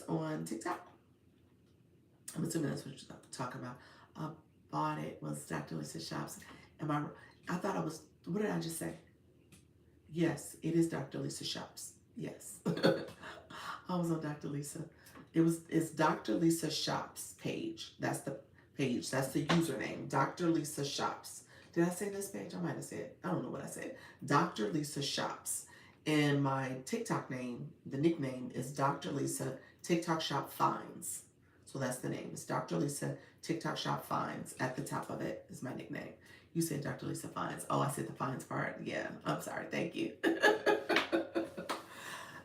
on TikTok. I'm assuming that's what you're talking about. Bought it was Dr. Lisa Shops. I thought I was, what did I just say? Yes, it is Dr. Lisa Shops. Yes. I was on Dr. Lisa. It's Dr. Lisa Shops page. That's the page. That's the username. Dr. Lisa Shops. Did I say this page? I might have said. I don't know what I said. Dr. Lisa Shops. And my TikTok name, the nickname is Dr. Lisa TikTok Shop Finds. So that's the name. It's Dr. Lisa TikTok Shop Finds. At the top of it is my nickname. You said Dr. Lisa Fines. Oh, I said the Fines part. Yeah, I'm sorry. Thank you.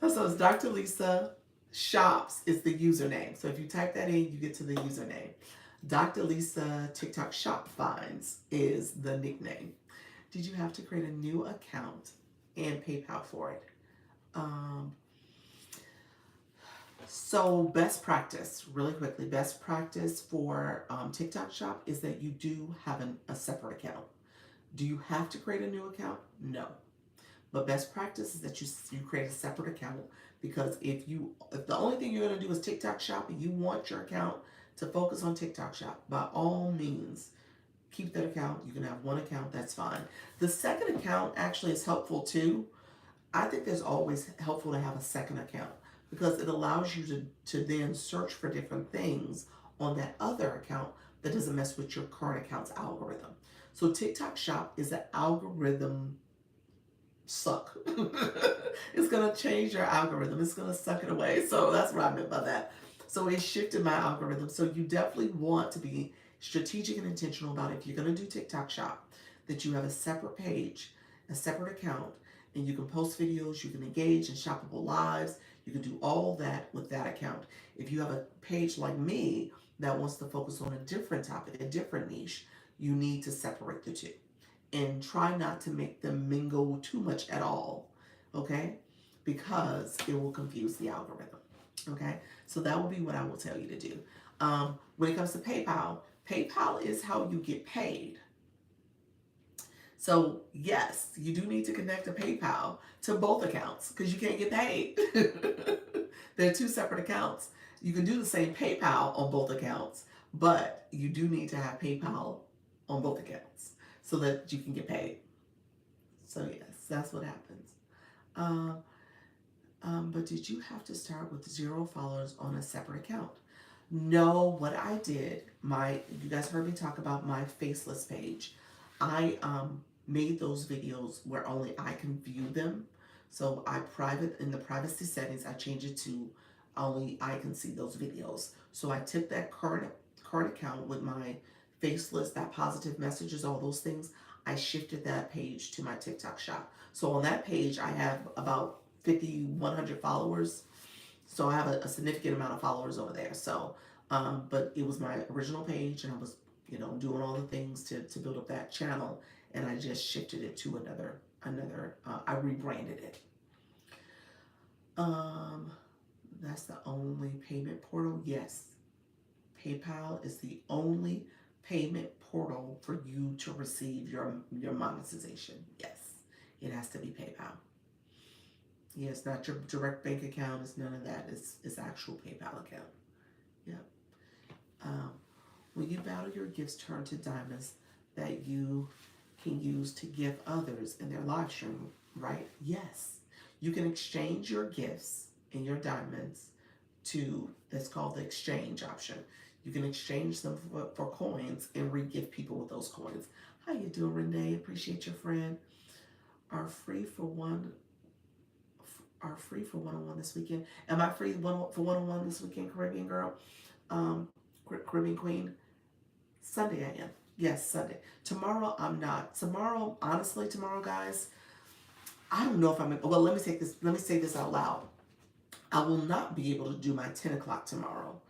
So it's Dr. Lisa Shops is the username. So if you type that in, you get to the username. Dr. Lisa TikTok Shop Finds is the nickname. Did you have to create a new account and PayPal for it? Um, so best practice, really quickly, best practice for TikTok Shop is that you do have a separate account. Do you have to create a new account? No. But best practice is that you create a separate account, because if the only thing you're going to do is TikTok Shop and you want your account to focus on TikTok Shop, by all means keep that account. You can have one account, that's fine. The second account actually is helpful too. I think there's always helpful to have a second account, because it allows you to then search for different things on that other account that doesn't mess with your current account's algorithm. So TikTok Shop is an algorithm suck. It's gonna change your algorithm. It's gonna suck it away. So that's what I meant by that. So it shifted my algorithm. So you definitely want to be strategic and intentional about it. If you're gonna do TikTok Shop, that you have a separate page, a separate account, and you can post videos, you can engage in shoppable lives, you can do all that with that account. If you have a page like me that wants to focus on a different topic, a different niche, you need to separate the two and try not to make them mingle too much at all, okay? Because it will confuse the algorithm, okay? So that will be what I will tell you to do. When it comes to PayPal, PayPal is how you get paid. So yes, you do need to connect a PayPal to both accounts, because you can't get paid. They're two separate accounts. You can do the same PayPal on both accounts, but you do need to have PayPal on both accounts so that you can get paid. So yes, that's what happens. Um, but did you have to start with 0 followers on a separate account? No, what I did, you guys heard me talk about my faceless page. I made those videos where only I can view them. So in the privacy settings, I changed it to only I can see those videos. So I took that current account with my faceless, that positive messages, all those things. I shifted that page to my TikTok Shop. So on that page, I have about 100 followers. So I have a significant amount of followers over there. So, but it was my original page, and I was, doing all the things to build up that channel, and I just shifted it to I rebranded it. That's the only payment portal. Yes, PayPal is the only payment portal for you to receive your monetization. Yes, it has to be PayPal. Yeah, it's not your direct bank account. It's none of that. It's actual PayPal account. Yep. When you battle your gifts turn to diamonds that you can use to give others in their live stream, right? Yes. You can exchange your gifts and your diamonds that's called the exchange option. You can exchange them for coins and re-gift people with those coins. How you doing, Renee? Appreciate your friend. Are free for one-on-one this weekend. Am I free for one-on-one this weekend, Caribbean girl? Caribbean queen? Sunday I am. Yes, Sunday. Tomorrow I'm not. Honestly, guys, I don't know if I'm, well, let me say this out loud. I will not be able to do my 10 o'clock tomorrow.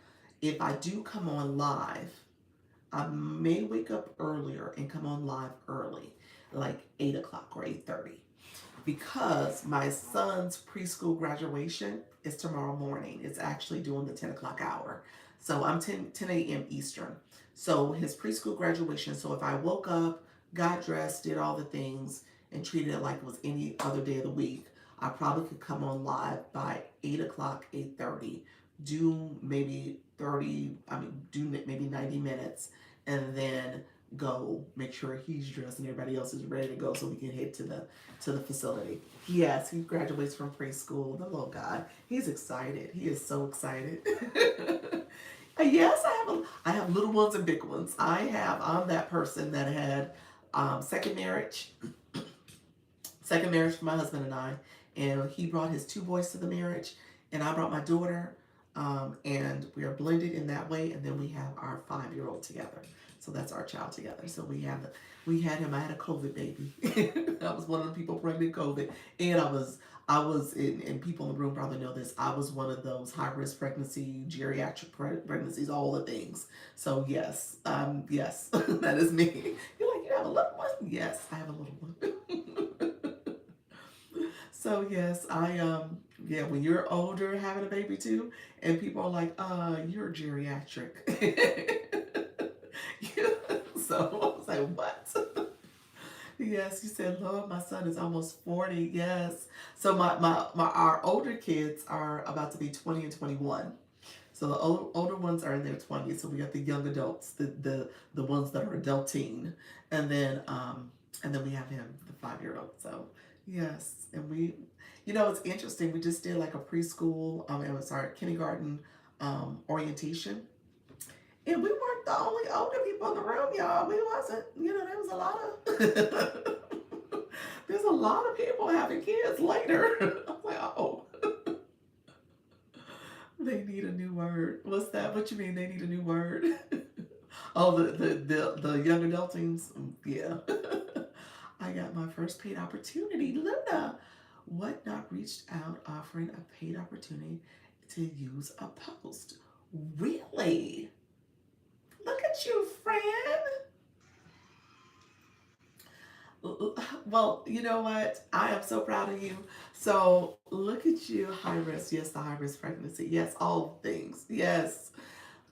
If I do come on live, I may wake up earlier and come on live early, like 8 o'clock or 8:30. Because my son's preschool graduation is tomorrow morning. It's actually doing the 10 o'clock hour. So I'm 10 a.m. Eastern. So his preschool graduation. So if I woke up, got dressed, did all the things, and treated it like it was any other day of the week, I probably could come on live by 8 o'clock, 8:30, do maybe 90 minutes, and then go make sure he's dressed and everybody else is ready to go so we can head to the facility. Yes, he graduates from preschool, the little guy. He's excited. He is so excited. Yes, I have little ones and big ones. I'm that person that had second marriage for my husband and I, and he brought his 2 boys to the marriage, and I brought my daughter. And we are blended in that way. And then we have our 5-year-old together. So that's our child together. So we had him. I had a COVID baby. I was one of the people pregnant COVID, and and people in the room probably know this. I was one of those high risk pregnancy, geriatric pregnancies, all the things. So yes, yes, that is me. You're like, you have a little one? Yes, I have a little one. So yes, yeah, when you're older having a baby too, and people are like, you're geriatric. Yeah. So I was like, what? Yes, you said, Lord, my son is almost 40. Yes. So our older kids are about to be 20 and 21. So the older ones are in their 20s. So we got the young adults, the ones that are adulting, and then we have him, the 5-year-old. So yes, and it's interesting. We just did like a preschool, kindergarten kindergarten, orientation, and we weren't the only older people in the room, y'all. We wasn't, there was a lot of there's a lot of people having kids later. I'm like, oh, they need a new word. What's that? What you mean they need a new word? Oh, the young adultings. Yeah. I got my first paid opportunity. Luna, what not reached out offering a paid opportunity to use a post? Really? Look at you, friend. Well, you know what? I am so proud of you. So look at you, high risk. Yes, the high risk pregnancy. Yes, all things. Yes.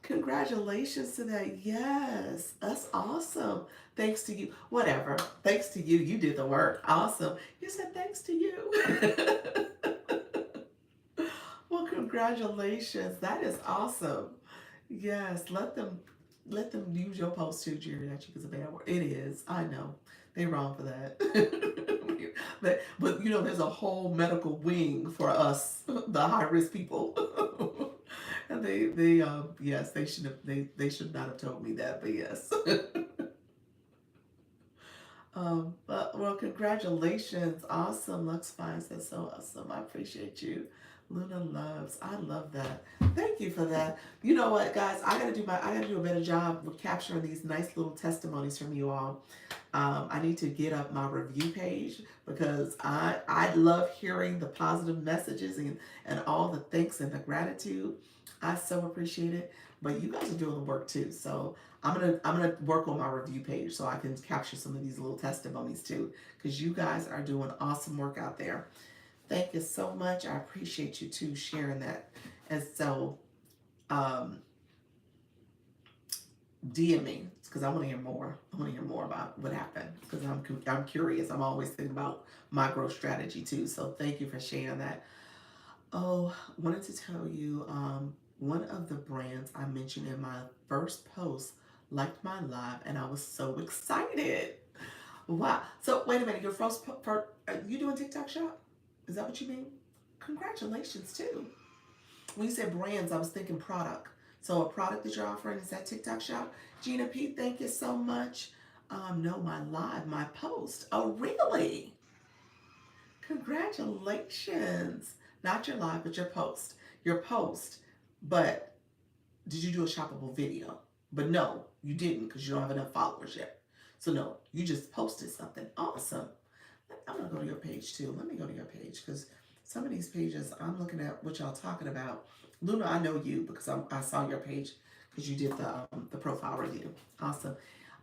Congratulations to that. Yes, that's awesome. Thanks to you. Whatever. Thanks to you. You did the work. Awesome. You said thanks to you. Well, congratulations. That is awesome. Yes, let them use your post too, geriatric is a bad word. It is. I know. They wrong for that. But there's a whole medical wing for us, the high risk people. And yes, they should not have told me that, but yes. But well, congratulations. Awesome. Lux Finds, that's so awesome. I appreciate you. Luna loves. I love that. Thank you for that. You know what, guys? I gotta do a better job with capturing these nice little testimonies from you all. I need to get up my review page because I love hearing the positive messages and all the thanks and the gratitude. I so appreciate it. But you guys are doing the work too. So I'm gonna work on my review page so I can capture some of these little testimonies too, because you guys are doing awesome work out there. Thank you so much. I appreciate you too sharing that. And so DM me because I want to hear more. I want to hear more about what happened because I'm curious. I'm always thinking about my growth strategy too. So thank you for sharing that. Oh, wanted to tell you, one of the brands I mentioned in my first post liked my live, and I was so excited. Wow. So wait a minute, your are you doing TikTok shop? Is that what you mean? Congratulations too. When you said brands, I was thinking product. So a product that you're offering is that TikTok shop. Gina P, thank you so much. No, my post. Oh, really? Congratulations. Not your live, but your post. Your post. But did you do a shoppable video? But no, you didn't because you don't have enough followers yet. So no, you just posted something. Awesome. I'm going to go to your page too. Let me go to your page because some of these pages, I'm looking at what y'all talking about. Luna, I know you because I saw your page because you did the profile review. Awesome.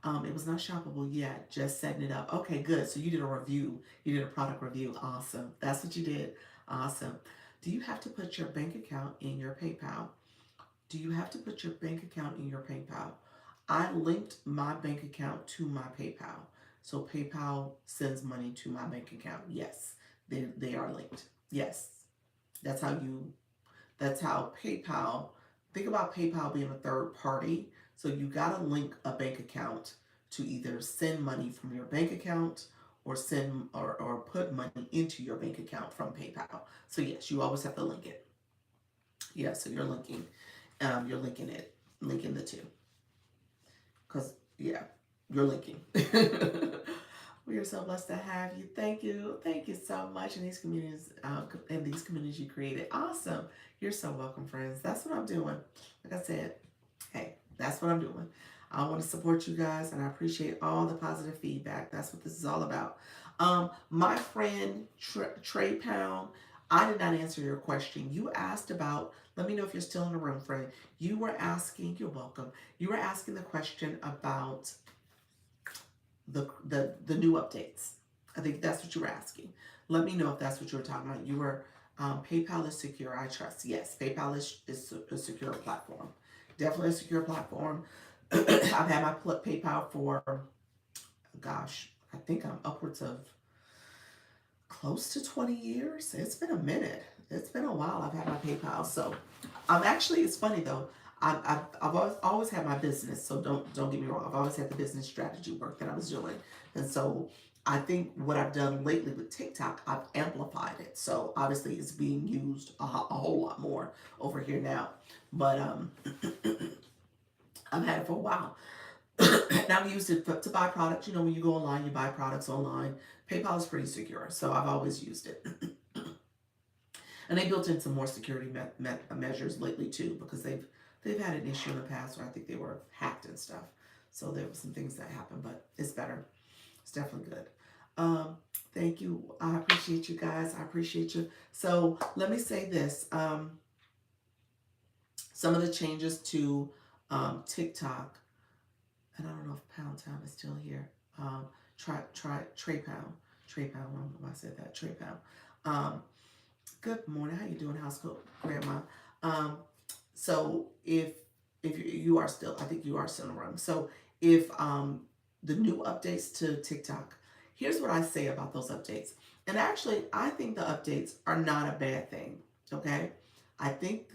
It was not shoppable yet, just setting it up. Okay, good. So you did a review. You did a product review. Awesome. That's what you did. Awesome. Do you have to put your bank account in your PayPal? Do you have to put your bank account in your PayPal? I linked my bank account to my PayPal. So PayPal sends money to my bank account. Yes, they are linked. Yes. That's how PayPal, think about PayPal being a third party. So you got to link a bank account to either send money from your bank account or send or put money into your bank account from PayPal. So yes, you always have to link it. Yeah, so you're linking the two. Because yeah, you're linking. We are so blessed to have you. Thank you so much. In these communities you created, awesome. You're so welcome, friends. That's what I'm doing. Like I said, hey, that's what I'm doing. I want to support you guys, and I appreciate all the positive feedback. That's what this is all about. My friend Trey Pound, I did not answer your question. You asked about. Let me know if you're still in the room, friend. You were asking. You're welcome. You were asking the question about the new updates. I think that's what you were asking. Let me know if that's what you were talking about. You were PayPal is secure. I trust. Yes, PayPal is a secure platform. Definitely a secure platform. I've had my PayPal for, gosh, I think I'm upwards of close to 20 years. It's been a minute. It's been a while I've had my PayPal. So I'm actually, it's funny though. I've always had my business, so don't get me wrong. I've always had the business strategy work that I was doing, and so I think what I've done lately with TikTok, I've amplified it. So obviously, it's being used a whole lot more over here now. But I've had it for a while. And I've used it to buy products. You know, when you go online, you buy products online. PayPal is pretty secure, so I've always used it. And they built in some more security measures lately too, because they've had an issue in the past where I think they were hacked and stuff. So there were some things that happened, but it's better. It's definitely good. Um, Thank you. I appreciate you guys. I appreciate you. So let me say this. Some of the changes to TikTok, and I don't know if Pound Time is still here. Try Trey Pound. Trey Pound. I don't know why I said that. Trey Pound. Um, Good morning. How you doing, house coat grandma? Um, so if you are still, I think you are still in the room. So if the new updates to TikTok, here's what I say about those updates. And actually, I think the updates are not a bad thing. Okay, I think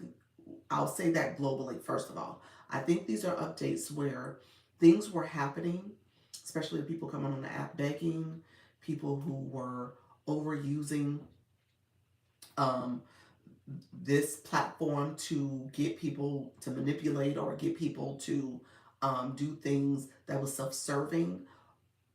I'll say that globally. First of all, I think these are updates where things were happening, especially people coming on the app begging, people who were overusing um, this platform to get people to manipulate or get people to do things that was self-serving.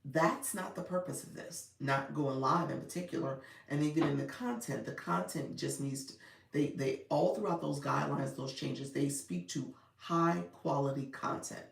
That's not the purpose of this, not going live in particular. And even in the content just needs to, they all throughout those guidelines, those changes, they speak to high quality content.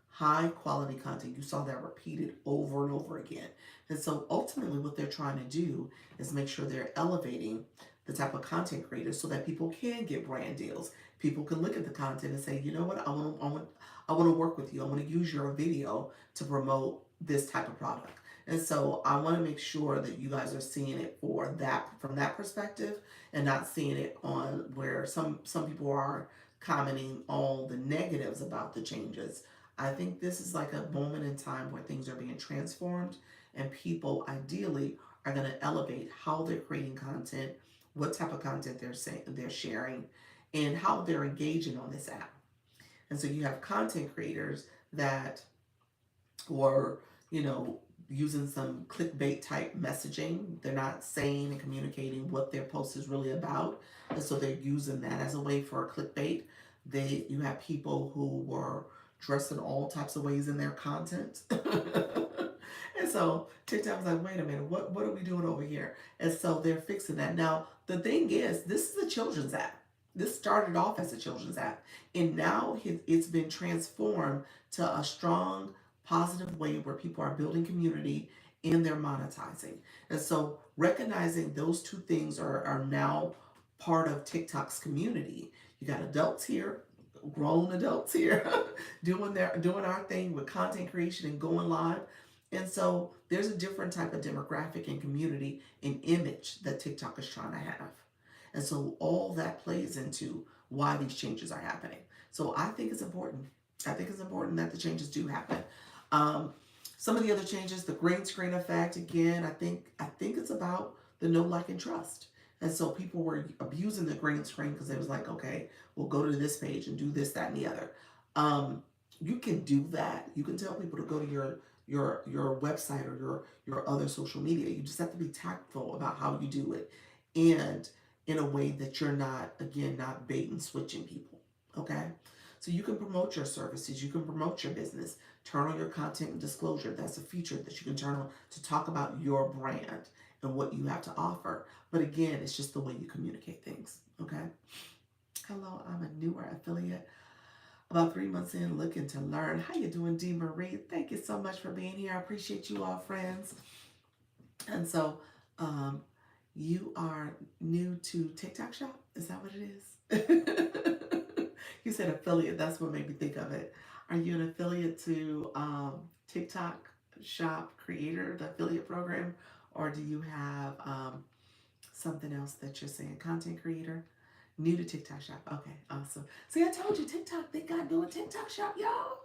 High quality content. You saw that repeated over and over again. And so ultimately what they're trying to do is make sure they're elevating the type of content creators so that people can get brand deals. People can look at the content and say, you know what, I want to work with you. I want to use your video to promote this type of product. And so I want to make sure that you guys are seeing it for that from that perspective and not seeing it on where some people are commenting all the negatives about the changes. I think this is like a moment in time where things are being transformed and people ideally are going to elevate how they're creating content, what type of content they're sharing, and how they're engaging on this app. And so you have content creators that were, you know, using some clickbait type messaging. They're not saying and communicating what their post is really about. And so they're using that as a way for a clickbait. You have people who were dressing all types of ways in their content. And so TikTok was like, wait a minute, what are we doing over here? And so they're fixing that. Now, the thing is, this is a children's app. This started off as a children's app. And now it's been transformed to a strong, positive way where people are building community and they're monetizing. And so recognizing those two things are now part of TikTok's community. You got adults here, grown adults here, doing our thing with content creation and going live. And so there's a different type of demographic and community and image that TikTok is trying to have. And so all that plays into why these changes are happening. So I think it's important. I think it's important that the changes do happen. Um, some of the other changes, the green screen effect, again, I think it's about the know, like, and trust. And so people were abusing the green screen because it was like, okay, we'll go to this page and do this, that, and the other. You can do that. You can tell people to go to your website or your other social media. You just have to be tactful about how you do it, and in a way that you're not, again, not bait and switching people. Okay, So you can promote your services, you can promote your business, turn on your content disclosure. That's a feature that you can turn on to talk about your brand and what you have to offer. But again, it's just the way you communicate things. Okay. Hello, I'm a newer affiliate. About 3 months in, looking to learn. How you doing, D. Marie? Thank you so much for being here. I appreciate you all, friends. And so, um, you are new to TikTok Shop? Is that what it is? You said affiliate. That's what made me think of it. Are you an affiliate to TikTok Shop Creator, the affiliate program? Or do you have something else that you're saying? Content creator? New to TikTok Shop. Okay, awesome. See, I told you TikTok, they got doing TikTok Shop, y'all.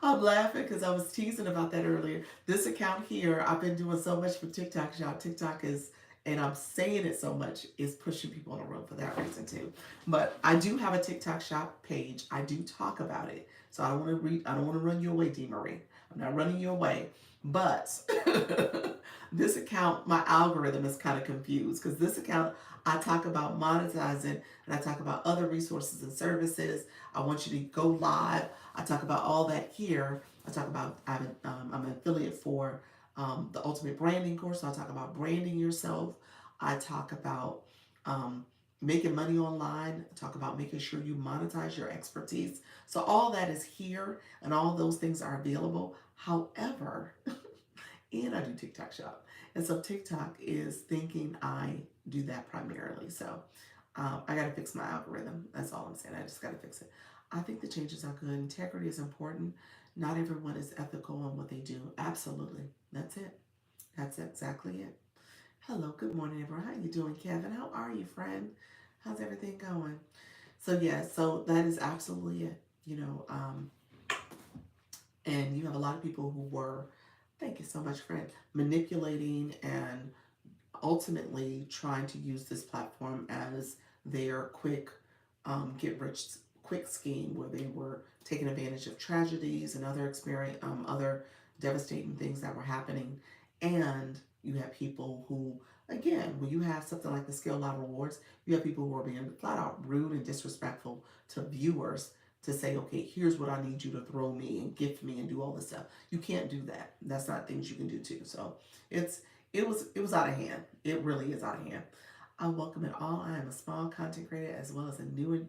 I'm laughing because I was teasing about that earlier. This account here, I've been doing so much for TikTok Shop. TikTok is, and I'm saying it so much, is pushing people on the road for that reason too. But I do have a TikTok Shop page. I do talk about it. So I don't want to I don't want to run you away, D. Marie. I'm not running you away. But this account, my algorithm is kind of confused because this account, I talk about monetizing and I talk about other resources and services. I want you to go live. I talk about all that here. I talk about, I'm an affiliate for the Ultimate Branding course. So I talk about branding yourself. I talk about making money online. I talk about making sure you monetize your expertise. So all that is here and all those things are available. However, and I do TikTok Shop. And so TikTok is thinking I do that primarily. So I got to fix my algorithm. That's all I'm saying. I just got to fix it. I think the changes are good. Integrity is important. Not everyone is ethical in what they do. Absolutely. That's it. That's exactly it. Hello. Good morning, everyone. How you doing, Kevin? How are you, friend? How's everything going? So yeah, so that is absolutely it. And you have a lot of people who were, thank you so much, friend, manipulating and ultimately trying to use this platform as their quick get rich quick scheme, where they were taking advantage of tragedies and other experience, other devastating things that were happening. And you have people who, again, when you have something like the Scale Live Rewards, you have people who are being flat out rude and disrespectful to viewers to say, okay, here's what I need you to throw me and gift me and do all this stuff. You can't do that. That's not things you can do too. So it was out of hand. It really is out of hand. I welcome it all. I am a small content creator as well as a new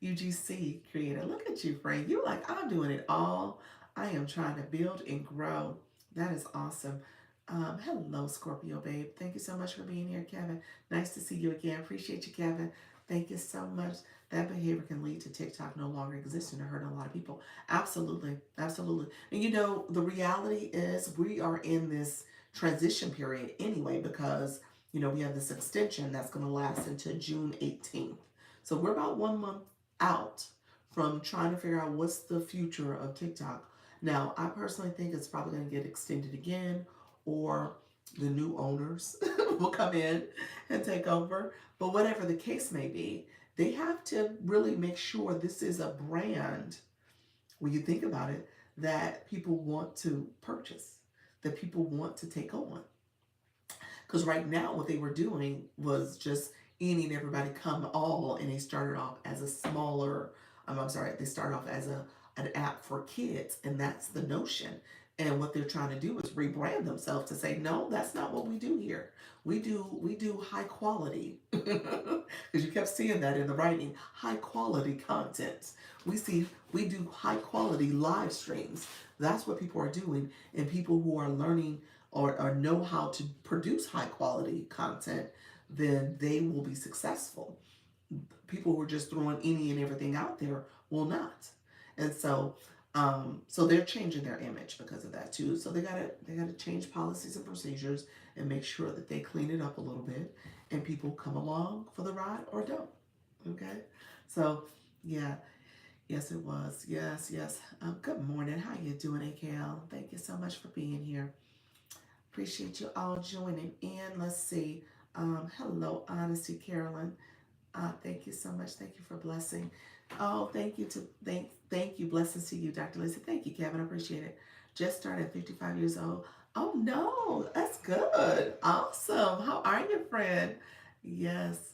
UGC creator. Look at you, Frank. You're like, I'm doing it all. I am trying to build and grow. That is awesome. Hello, Scorpio babe. Thank you so much for being here, Kevin. Nice to see you again. Appreciate you, Kevin. Thank you so much. That behavior can lead to TikTok no longer existing and hurting a lot of people. Absolutely. Absolutely. And the reality is we are in this transition period anyway because, we have this extension that's going to last until June 18th. So we're about 1 month out from trying to figure out what's the future of TikTok. Now, I personally think it's probably going to get extended again, or the new owners will come in and take over. But whatever the case may be, they have to really make sure this is a brand, when you think about it, that people want to purchase, that people want to take on. Because right now, what they were doing was just any and everybody come all, and they started off as a smaller, they started off as an app for kids, and that's the notion. And what they're trying to do is rebrand themselves to say, no, that's not what we do here. We do high quality, because you kept seeing that in the writing, high quality content. We do high quality live streams. That's what people are doing, and people who are learning or know how to produce high quality content, then they will be successful. People who are just throwing any and everything out there will not. And so they're changing their image because of that too. So they gotta change policies and procedures and make sure that they clean it up a little bit, and people come along for the ride or don't. Okay, so yeah, yes it was. Yes. Good morning. How you doing, AKL? Thank you so much for being here. Appreciate you all joining in. Let's see. Hello, Honesty Carolyn. Thank you so much. Thank you for blessing. Oh, thank you. Blessings to you, Dr. Lisa. Thank you, Kevin. I appreciate it. Just started at 55 years old. Oh no, that's good. Awesome. How are you, friend? Yes.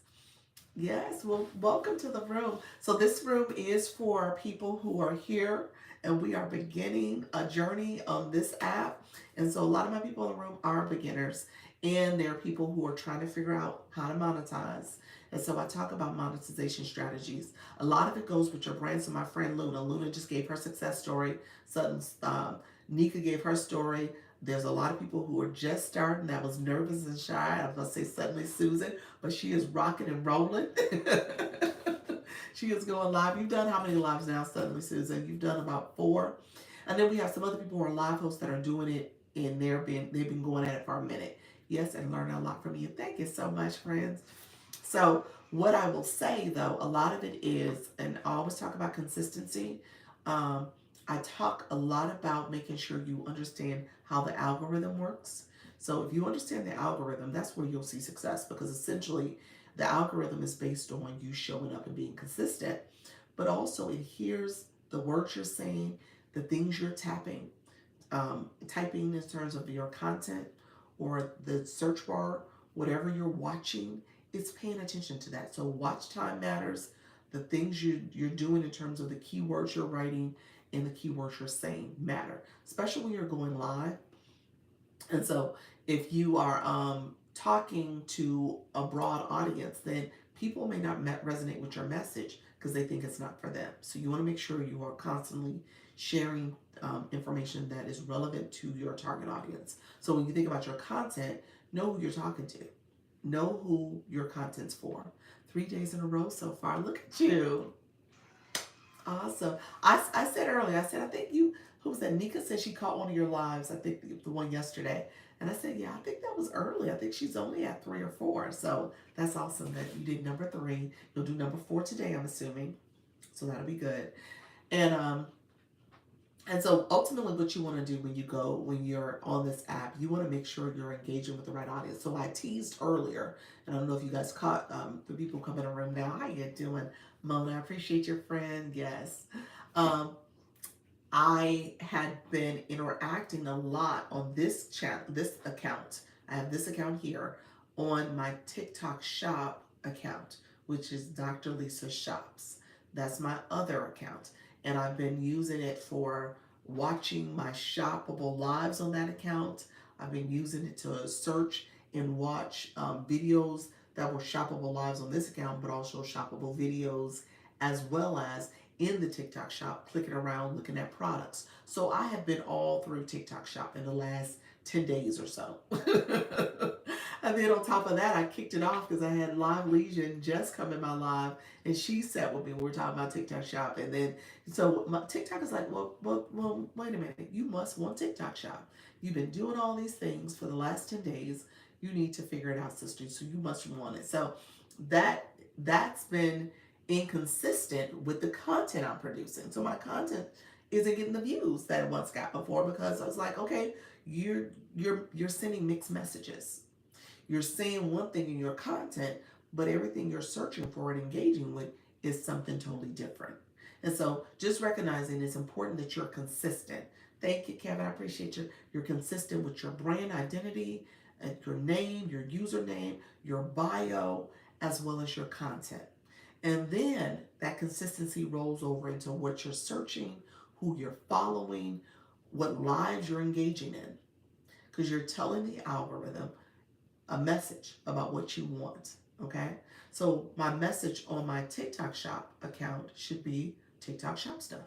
Yes, well, welcome to the room. So, this room is for people who are here, and we are beginning a journey on this app. And so, a lot of my people in the room are beginners, and they're people who are trying to figure out how to monetize. And so, I talk about monetization strategies. A lot of it goes with your brand. So, my friend Luna just gave her success story. Sutton's, Nika gave her story. There's a lot of people who are just starting that was nervous and shy. I was going to say suddenly Susan, but she is rocking and rolling. She is going live. You've done how many lives now, suddenly Susan? You've done about 4. And then we have some other people who are live hosts that are doing it, and they've been going at it for a minute. Yes, and learning a lot from you. Thank you so much, friends. So what I will say though, a lot of it is, and I always talk about consistency. Um, I talk a lot about making sure you understand how the algorithm works. So if you understand the algorithm, that's where you'll see success, because essentially the algorithm is based on you showing up and being consistent, but also it hears the words you're saying, the things you're typing in terms of your content or the search bar, whatever you're watching, it's paying attention to that. So watch time matters. The things you're doing in terms of the keywords you're writing and the keywords you're saying matter, especially when you're going live. And so if you are talking to a broad audience, then people may not resonate with your message because they think it's not for them. So you want to make sure you are constantly sharing information that is relevant to your target audience. So when you think about your content, know who you're talking to. Know who your content's for. 3 days in a row so far. Look at you. Awesome. I said earlier, I said, I think you, who was that? Nika said she caught one of your lives, I think the one yesterday. And I said, yeah, I think that was early. I think she's only at 3 or 4. So that's awesome that you did number 3. You'll do number 4 today, I'm assuming. So that'll be good. And so ultimately what you want to do when you're on this app, you want to make sure you're engaging with the right audience. So I teased earlier, and I don't know if you guys caught the people come in the room now. How you doing, Mona? I appreciate your friend. Yes. Um, I had been interacting a lot on this account. I have this account here on my TikTok shop account, which is Dr. Lisa Shops. That's my other account. And I've been using it for watching my shoppable lives on that account. I've been using it to search and watch videos that were shoppable lives on this account, but also shoppable videos, as well as in the TikTok shop, clicking around, looking at products. So I have been all through TikTok shop in the last 10 days or so. And then on top of that, I kicked it off because I had Live Legion just come in my live, and she sat with me when we were talking about TikTok shop. And then, so my TikTok is like, well, wait a minute. You must want TikTok shop. You've been doing all these things for the last 10 days. You need to figure it out, sister. So you must want it. So that's been inconsistent with the content I'm producing. So my content isn't getting the views that it once got before, because I was like, okay, you're sending mixed messages. You're saying one thing in your content, but everything you're searching for and engaging with is something totally different. And so just recognizing it's important that you're consistent. Thank you, Kevin. I appreciate you. You're consistent with your brand identity, your name, your username, your bio, as well as your content. And then that consistency rolls over into what you're searching, who you're following, what lives you're engaging in. Because you're telling the algorithm a message about what you want. Okay? So my message on my TikTok shop account should be TikTok shop stuff.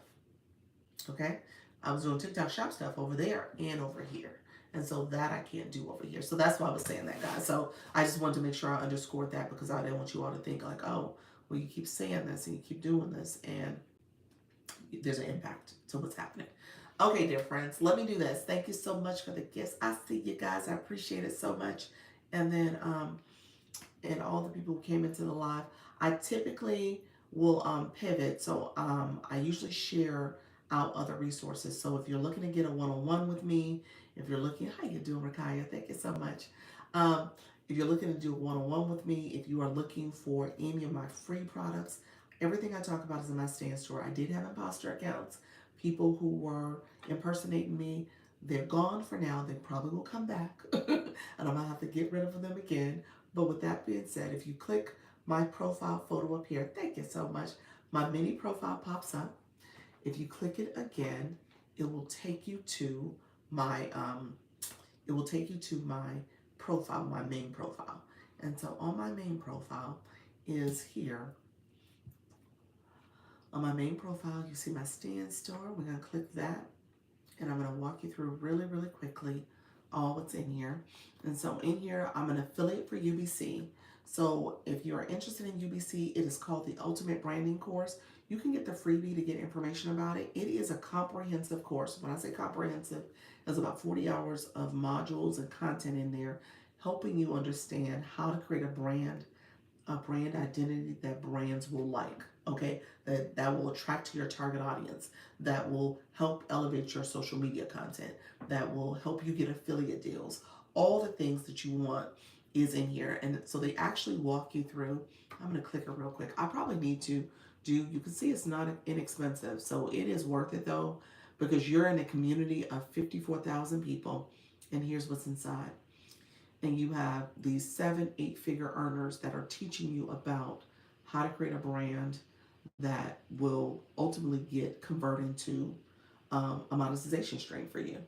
Okay? I was doing TikTok shop stuff over there and over here. And so that I can't do over here. So that's why I was saying that, guys. So I just wanted to make sure I underscored that, because I didn't want you all to think like, oh, well, you keep saying this and you keep doing this, and there's an impact to what's happening. Okay, dear friends, let me do this. Thank you so much for the gifts. I see you guys. I appreciate it so much. And then, and all the people who came into the live, I typically will pivot. So I usually share out other resources. So if you're looking to get a one-on-one with me, if you're looking, how you doing, Rakaya? Thank you so much. If you're looking to do a one-on-one with me, if you are looking for any of my free products, everything I talk about is in my stand store. I did have imposter accounts, people who were impersonating me. They're gone for now. They probably will come back, and I'm gonna have to get rid of them again. But with that being said, if you click my profile photo up here. Thank you so much. My mini profile pops up. If you click it again, it will take you to my profile, my main profile. And so on my main profile is here. On my main profile, you see my stand store. We're going to click that, and I'm going to walk you through really, really quickly all what's in here. And so in here, I'm an affiliate for UBC. So if you are interested in UBC, it is called the Ultimate Branding Course. You can get the freebie to get information about it. It is a comprehensive course. When I say comprehensive, there's about 40 hours of modules and content in there, helping you understand how to create a brand identity that brands will like, okay? That will attract to your target audience, that will help elevate your social media content, that will help you get affiliate deals. All the things that you want is in here. And so they actually walk you through. I'm going to click it real quick. I probably need to you can see it's not inexpensive. So it is worth it though, because you're in a community of 54,000 people. And here's what's inside. And you have these 7-8 figure earners that are teaching you about how to create a brand that will ultimately convert into a monetization stream for you.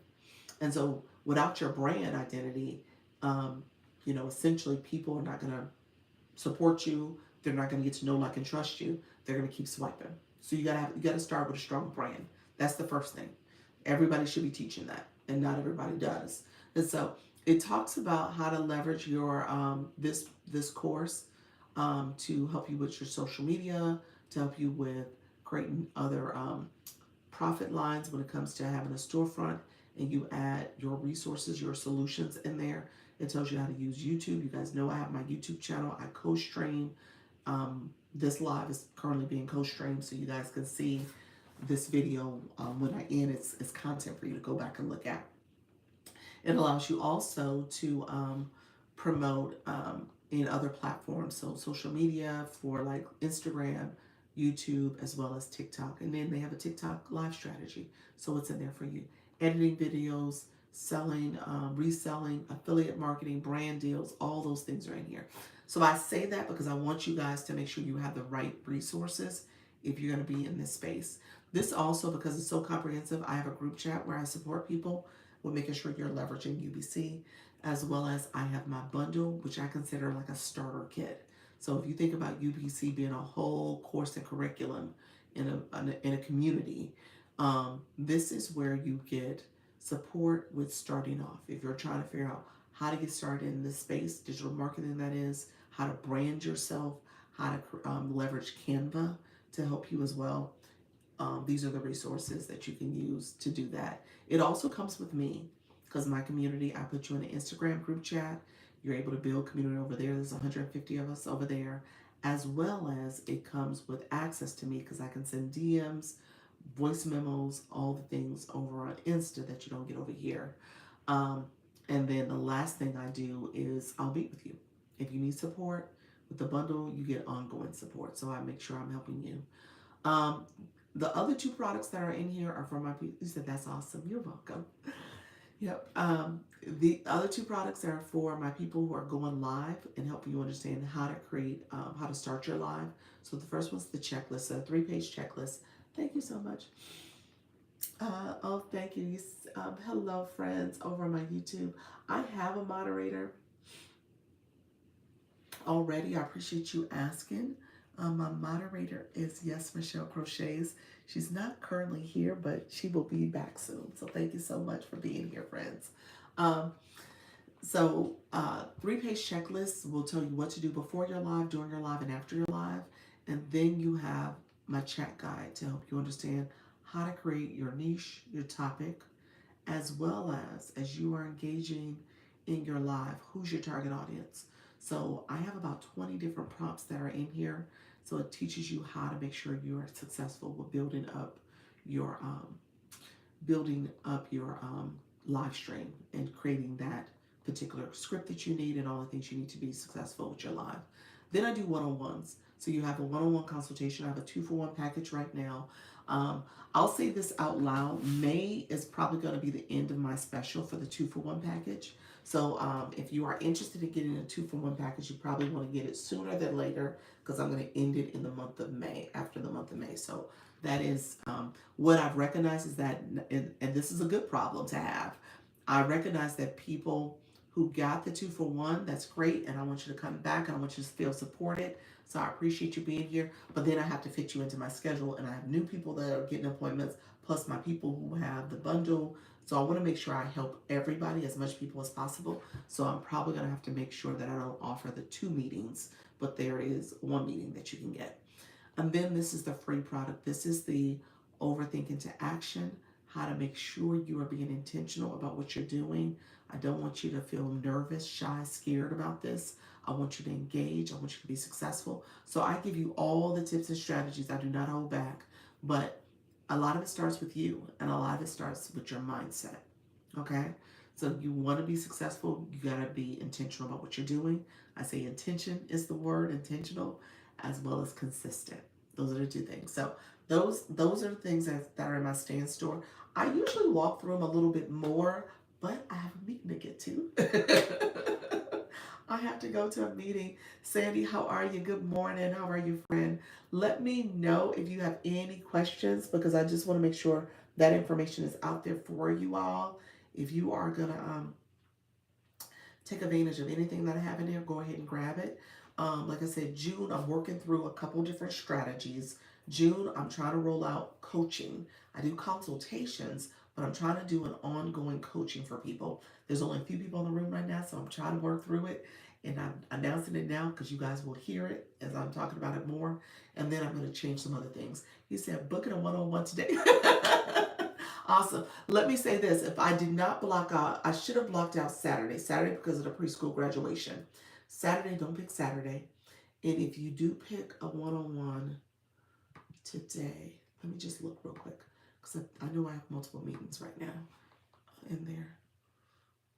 And so without your brand identity, essentially people are not going to support you. They're not going to get to know, like, and trust you. They're going to keep swiping. So you gotta start with a strong brand. That's the first thing. Everybody should be teaching that, and not everybody does. And so it talks about how to leverage your this course to help you with your social media, to help you with creating other profit lines when it comes to having a storefront, and you add your resources, your solutions in there. It tells you how to use YouTube. You guys know I have my YouTube channel. I co-stream. This live is currently being co-streamed, so you guys can see this video when I end. It's content for you to go back and look at. It allows you also to promote in other platforms, so social media for like Instagram, YouTube, as well as TikTok. And then they have a TikTok live strategy, so it's in there for you. Editing videos, selling, reselling, affiliate marketing, brand deals, all those things are in here. So I say that because I want you guys to make sure you have the right resources if you're going to be in this space. This also, because it's so comprehensive, I have a group chat where I support people with making sure you're leveraging UBC, as well as I have my bundle, which I consider like a starter kit. So if you think about UBC being a whole course and curriculum in a community, this is where you get support with starting off. If you're trying to figure out how to get started in this space, digital marketing that is, how to brand yourself, how to leverage Canva to help you as well. These are the resources that you can use to do that. It also comes with me, because my community, I put you in an Instagram group chat. You're able to build community over there. There's 150 of us over there, as well as it comes with access to me because I can send DMs, voice memos, all the things over on Insta that you don't get over here. And then the last thing I do is I'll meet with you. If you need support with the bundle, you get ongoing support. So I make sure I'm helping you. The other two products that are in here are for my people. You said that's awesome. You're welcome. Yep. The other two products are for my people who are going live and helping you understand how to create, how to start your live. So the first one's the checklist, a 3-page checklist. Thank you so much. Oh, thank you. Hello, friends over on my YouTube. I have a moderator already. I appreciate you asking. My moderator is Yes Michelle Crochets. She's not currently here, but she will be back soon. So thank you so much for being here, friends. 3-page checklists will tell you what to do before your live, during your live, and after your live. And then you have my chat guide to help you understand how to create your niche, your topic, as well as you are engaging in your live, who's your target audience. So I have about 20 different prompts that are in here. So it teaches you how to make sure you are successful with building up your live stream and creating that particular script that you need and all the things you need to be successful with your live. Then I do one-on-ones. So you have a one-on-one consultation. I have a 2-for-1 package right now. I'll say this out loud. May is probably going to be the end of my special for the 2-for-1 package. So if you are interested in getting a 2-for-1 package, you probably want to get it sooner than later because I'm going to end it in the month of May, after the month of May. So that is what I've recognized is that, and this is a good problem to have. I recognize that people who got the 2-for-1, that's great, and I want you to come back and I want you to feel supported. So I appreciate you being here, but then I have to fit you into my schedule, and I have new people that are getting appointments, plus my people who have the bundle. So I want to make sure I help everybody, as much people as possible. So I'm probably going to have to make sure that I don't offer the 2 meetings, but there is 1 meeting that you can get. And then this is the free product. This is the overthinking to action, how to make sure you are being intentional about what you're doing. I don't want you to feel nervous, shy, scared about this. I want you to engage. I want you to be successful. So I give you all the tips and strategies. I do not hold back, but a lot of it starts with you, and a lot of it starts with your mindset. Okay? So you want to be successful, you got to be intentional about what you're doing. I say intention is the word, intentional, as well as consistent. Those are the 2 things. So those are the things that are in my stand store. I usually walk through them a little bit more, but I have a meeting to get to. I have to go to a meeting. Sandy, how are you? Good morning. How are you, friend? Let me know if you have any questions because I just want to make sure that information is out there for you all. If you are going to take advantage of anything that I have in there, go ahead and grab it. Like I said, June, I'm working through a couple different strategies. June, I'm trying to roll out coaching. I do consultations, but I'm trying to do an ongoing coaching for people. There's only a few people in the room right now, so I'm trying to work through it. And I'm announcing it now because you guys will hear it as I'm talking about it more. And then I'm going to change some other things. He said, booking a one-on-one today. Awesome. Let me say this. If I did not block out, I should have blocked out Saturday. Saturday because of the preschool graduation. Saturday, don't pick Saturday. And if you do pick a one-on-one today, let me just look real quick. Because I know I have multiple meetings right now in there.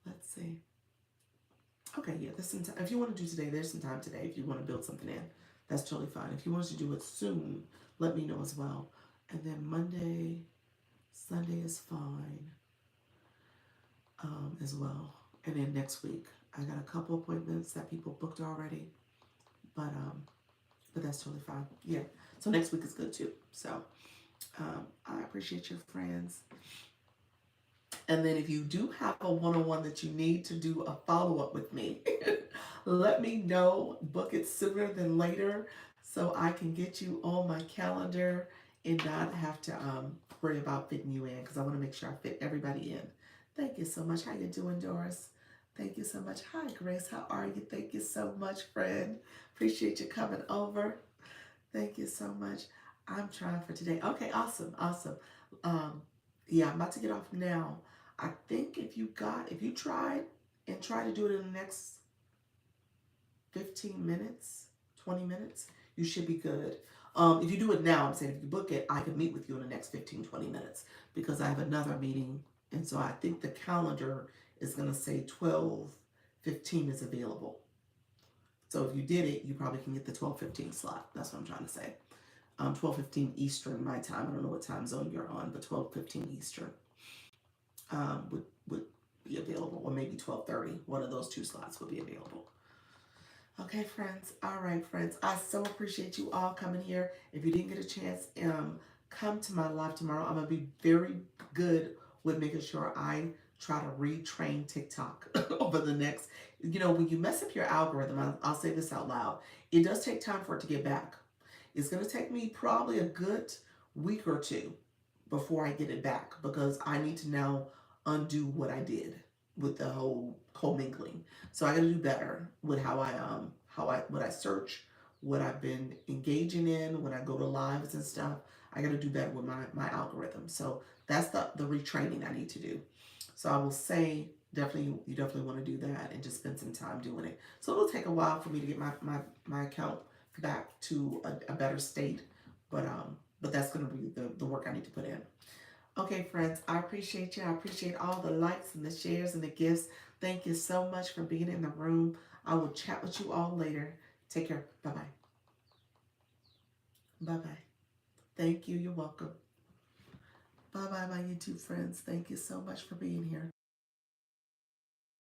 Let's see. Okay, yeah, there's some time. If you want to do today, there's some time today. If you want to build something in, that's totally fine. If you want to do it soon, let me know as well. And then Monday, Sunday is fine as well. And then next week, I got a couple appointments that people booked already, but that's totally fine. Yeah, so next week is good too. So I appreciate your friends. And then if you do have a one-on-one that you need to do a follow-up with me, let me know. Book it sooner than later so I can get you on my calendar and not have to worry about fitting you in because I want to make sure I fit everybody in. Thank you so much. How you doing, Doris? Thank you so much. Hi, Grace. How are you? Thank you so much, friend. Appreciate you coming over. Thank you so much. I'm trying for today. Okay, awesome, awesome. Yeah, I'm about to get off now. I think if you tried and try to do it in the next 15 minutes, 20 minutes, you should be good. If you do it now, I'm saying if you book it, I can meet with you in the next 15, 20 minutes because I have another meeting. And so I think the calendar is going to say 12:15 is available. So if you did it, you probably can get the 12:15 slot. That's what I'm trying to say. 12:15 Eastern, my time. I don't know what time zone you're on, but 12:15 Eastern would be available, or maybe 12:30. One of those 2 slots would be available. Okay, friends. All right, friends. I so appreciate you all coming here. If you didn't get a chance, come to my live tomorrow. I'm going to be very good with making sure I try to retrain TikTok over the next, when you mess up your algorithm, I'll say this out loud. It does take time for it to get back. It's going to take me probably a good week or 2 before I get it back because I need to now undo what I did with the whole commingling. So I got to do better with what I search, what I've been engaging in when I go to lives and stuff. I got to do better with my algorithm. So that's the retraining I need to do. So I will say you definitely want to do that and just spend some time doing it. So it'll take a while for me to get my account back to a better state, but that's going to be the work I need to put in. Okay, friends, I appreciate you. I appreciate all the likes and the shares and the gifts. Thank you so much for being in the room. I will chat with you all later. Take care. Bye-bye. Bye-bye. Thank you. You're welcome. Bye-bye, my YouTube friends. Thank you so much for being here.